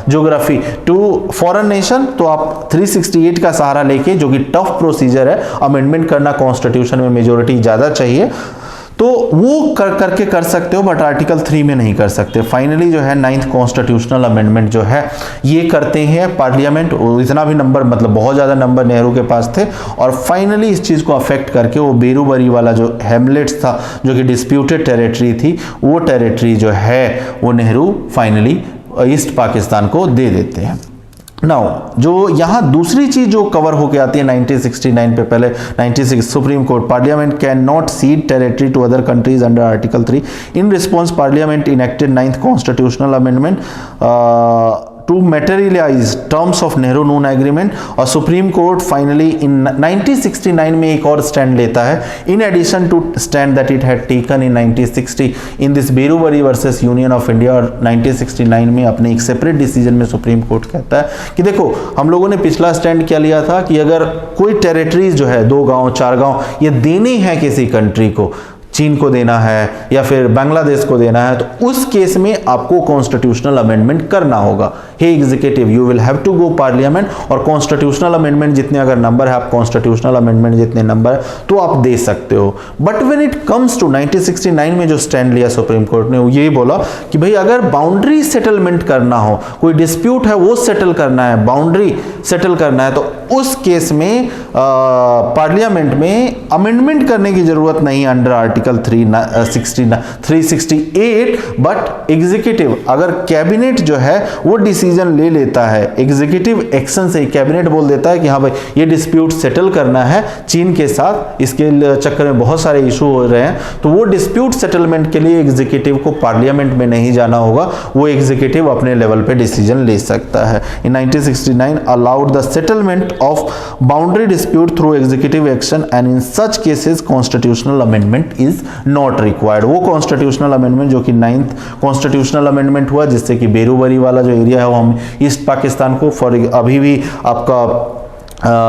geography to foreign nation. तो आप 368 का सहारा लेके, जो कि टफ प्रोसीजर है, अमेंडमेंट करना कॉन्स्टिट्यूशन में मेजोरिटी ज्यादा चाहिए, तो वो करके कर सकते हो, बट आर्टिकल 3 में नहीं कर सकते। फाइनली जो है 9th कॉन्स्टिट्यूशनल अमेंडमेंट जो है ये करते हैं पार्लियामेंट। इतना भी नंबर, मतलब बहुत ज़्यादा नंबर नेहरू के पास थे, और फाइनली इस चीज़ को अफेक्ट करके वो बेरूबरी वाला जो हैमलेट्स था, जो कि डिस्प्यूटेड टेरिटरी थी, वो टेरिटरी जो है वो नेहरू फाइनली ईस्ट पाकिस्तान को दे देते हैं। नाउ जो यहाँ दूसरी चीज जो कवर होके आती है 1969 पे, पहले 96 supreme court, parliament can not cede territory to other countries under article 3। In response parliament enacted 9th constitutional amendment to materialize terms of Nehru Noon Agreement, और सुप्रीम कोर्ट फाइनली इन 1969 में एक और स्टैंड लेता है, in addition to stand that it had taken in 1960 in this Berubari versus union of India. और 1969 में अपने एक सेपरेट डिसीजन में सुप्रीम कोर्ट कहता है कि देखो, हम लोगों ने पिछला स्टैंड क्या लिया था कि अगर कोई टेरिटरीज जो है, 2 गांव 4 गांव, ये देने हैं किसी कंट्री को, चीन को देना है या फिर बांग्लादेश को देना है, तो उस केस में आपको कॉन्स्टिट्यूशनल अमेंडमेंट करना होगा। Hey executive, you will have to go parliament, और कॉन्स्टिट्यूशनल अमेंडमेंट जितने अगर नंबर है, आप कॉन्स्टिट्यूशनल अमेंडमेंट जितने नंबर है तो आप दे सकते हो। But when it comes to 1969 में जो स्टैंड लिया सुप्रीम कोर्ट ने, वो यही बोला कि भाई अगर बाउंड्री सेटलमेंट करना हो, कोई डिस्प्यूट है वो सेटल करना है, बाउंड्री सेटल करना है, तो उस केस में पार्लियामेंट में अमेंडमेंट करने की जरूरत नहीं अंडर आर्टिकल 368। बट एग्जीक्यूटिव, अगर कैबिनेट जो है वो डिसीजन ले लेता है, एग्जीक्यूटिव एक्शन से कैबिनेट बोल देता है कि हाँ भाई ये डिस्प्यूट सेटल करना है चीन के साथ, इसके चक्कर में बहुत सारे इशू हो रहे हैं, तो वो डिस्प्यूट सेटलमेंट के लिए एग्जीक्यूटिव को पार्लियामेंट में नहीं जाना होगा, वो एग्जीक्यूटिव अपने लेवल पे डिसीजन ले सकता है। इन 1969 allowed the settlement of boundary dispute through executive action, and in such cases constitutional amendment is not required. वो कॉन्स्टिट्यूशनल अमेंडमेंट जो कि 9th कॉन्स्टिट्यूशनल अमेंडमेंट हुआ, जिससे कि बेरूबरी वाला जो एरिया है वो हम ईस्ट पाकिस्तान को, फॉर अभी भी आपका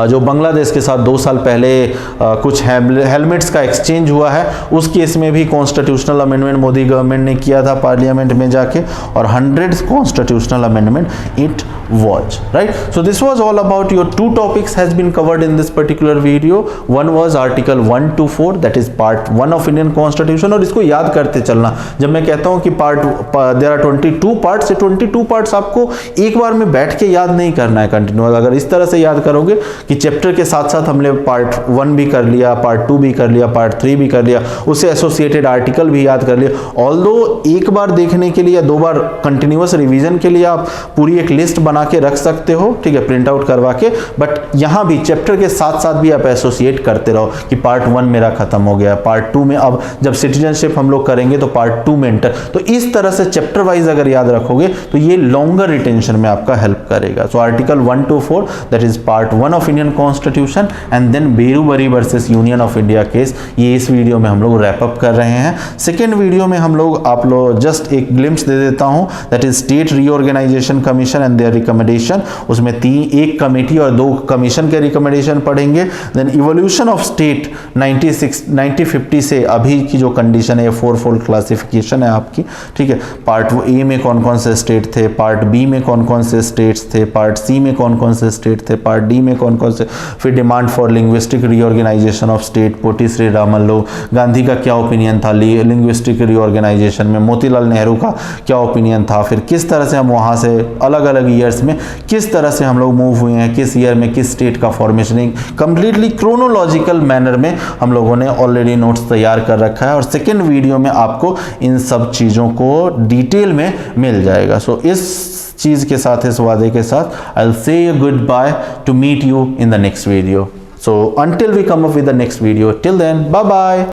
जो बांग्लादेश के साथ 2 साल पहले कुछ हेलमेट्स का एक्सचेंज हुआ है, उस केस में भी कॉन्स्टिट्यूशनल अमेंडमेंट मोदी गवर्नमेंट ने किया था पार्लियामेंट में जाके, और 100th constitutional amendment it was, right? So this was all about your 2 topics has been covered in this particular video. One was article 1 to 4, that is part 1 of Indian Constitution, और इसको याद करते चलना। जब मैं कहता हूँ कि there are 22 parts, 22 parts आपको एक बार में बैठ के याद नहीं करना है कंटिन्यू। अगर इस तरह से याद करोगे कि चैप्टर के साथ साथ हमने पार्ट 1 भी कर लिया, पार्ट 2 भी कर लिया, पार्ट 3 भी कर लिया, उससे एसोसिएटेड आर्टिकल भी याद कर लिया। ऑल्दो एक बार देखने के लिए या 2 बार कंटिन्यूअस रिवीजन के लिए आप पूरी एक लिस्ट बना के रख सकते हो, ठीक है, प्रिंट आउट करवा के। बट यहां भी चैप्टर के साथ साथ भी आप एसोसिएट करते रहो कि पार्ट 1 मेरा खत्म हो गया, पार्ट 2 में अब जब सिटीजनशिप हम लोग करेंगे तो पार्ट 2 में एंटर। तो इस तरह से चैप्टर वाइज अगर याद रखोगे तो ये लॉन्गर रिटेंशन में आपका हेल्प करेगा। So article 1 to 4 that is part 1 of Indian constitution and then Berubari versus union of India case, ये इस वीडियो में हम लोग रैप अप कर रहे हैं। सेकेंड वीडियो में हम लोग आप लोग जस्ट एक ग्लिम्स दे देता हूं, that is state reorganisation commission and their recommendation. उसमें एक कमेटी और 2 कमीशन के रिकमेंडेशन पढ़ेंगे। देन इवोल्यूशन ऑफ स्टेट 1950 से अभी की जो कंडीशन है, 4 फोल्ड क्लासिफिकेशन है आपकी, ठीक है। पार्ट ए में कौन कौन से स्टेट थे, पार्ट बी में कौन कौन से स्टेट्स थे, पार्ट सी में कौन कौन से स्टेट थे, पार्ट डी में कौन कौन से, फिर demand for linguistic reorganization of state, Potti Sri Ramulu, Gandhi का क्या ओपिनियन था लिंग्विस्टिक रीऑर्गेनाइजेशन में, मोतीलाल नेहरू का क्या ओपिनियन था, फिर किस तरह से हम वहाँ से अलग अलग ईयर्स में किस तरह से हम लोग मूव हुए हैं, किस ईयर में किस स्टेट का फॉर्मेशन, कंप्लीटली क्रोनोलॉजिकल मैनर में हम लोगों ने ऑलरेडी नोट्स तैयार कर रखा है और सेकेंड वीडियो में आपको इन सब चीज़ों को डिटेल में मिल जाएगा। सो इस चीज़ के साथ, इस वादे के साथ, I will say you goodbye to meet you in the next video. So until we come up with the next video, till then, bye bye.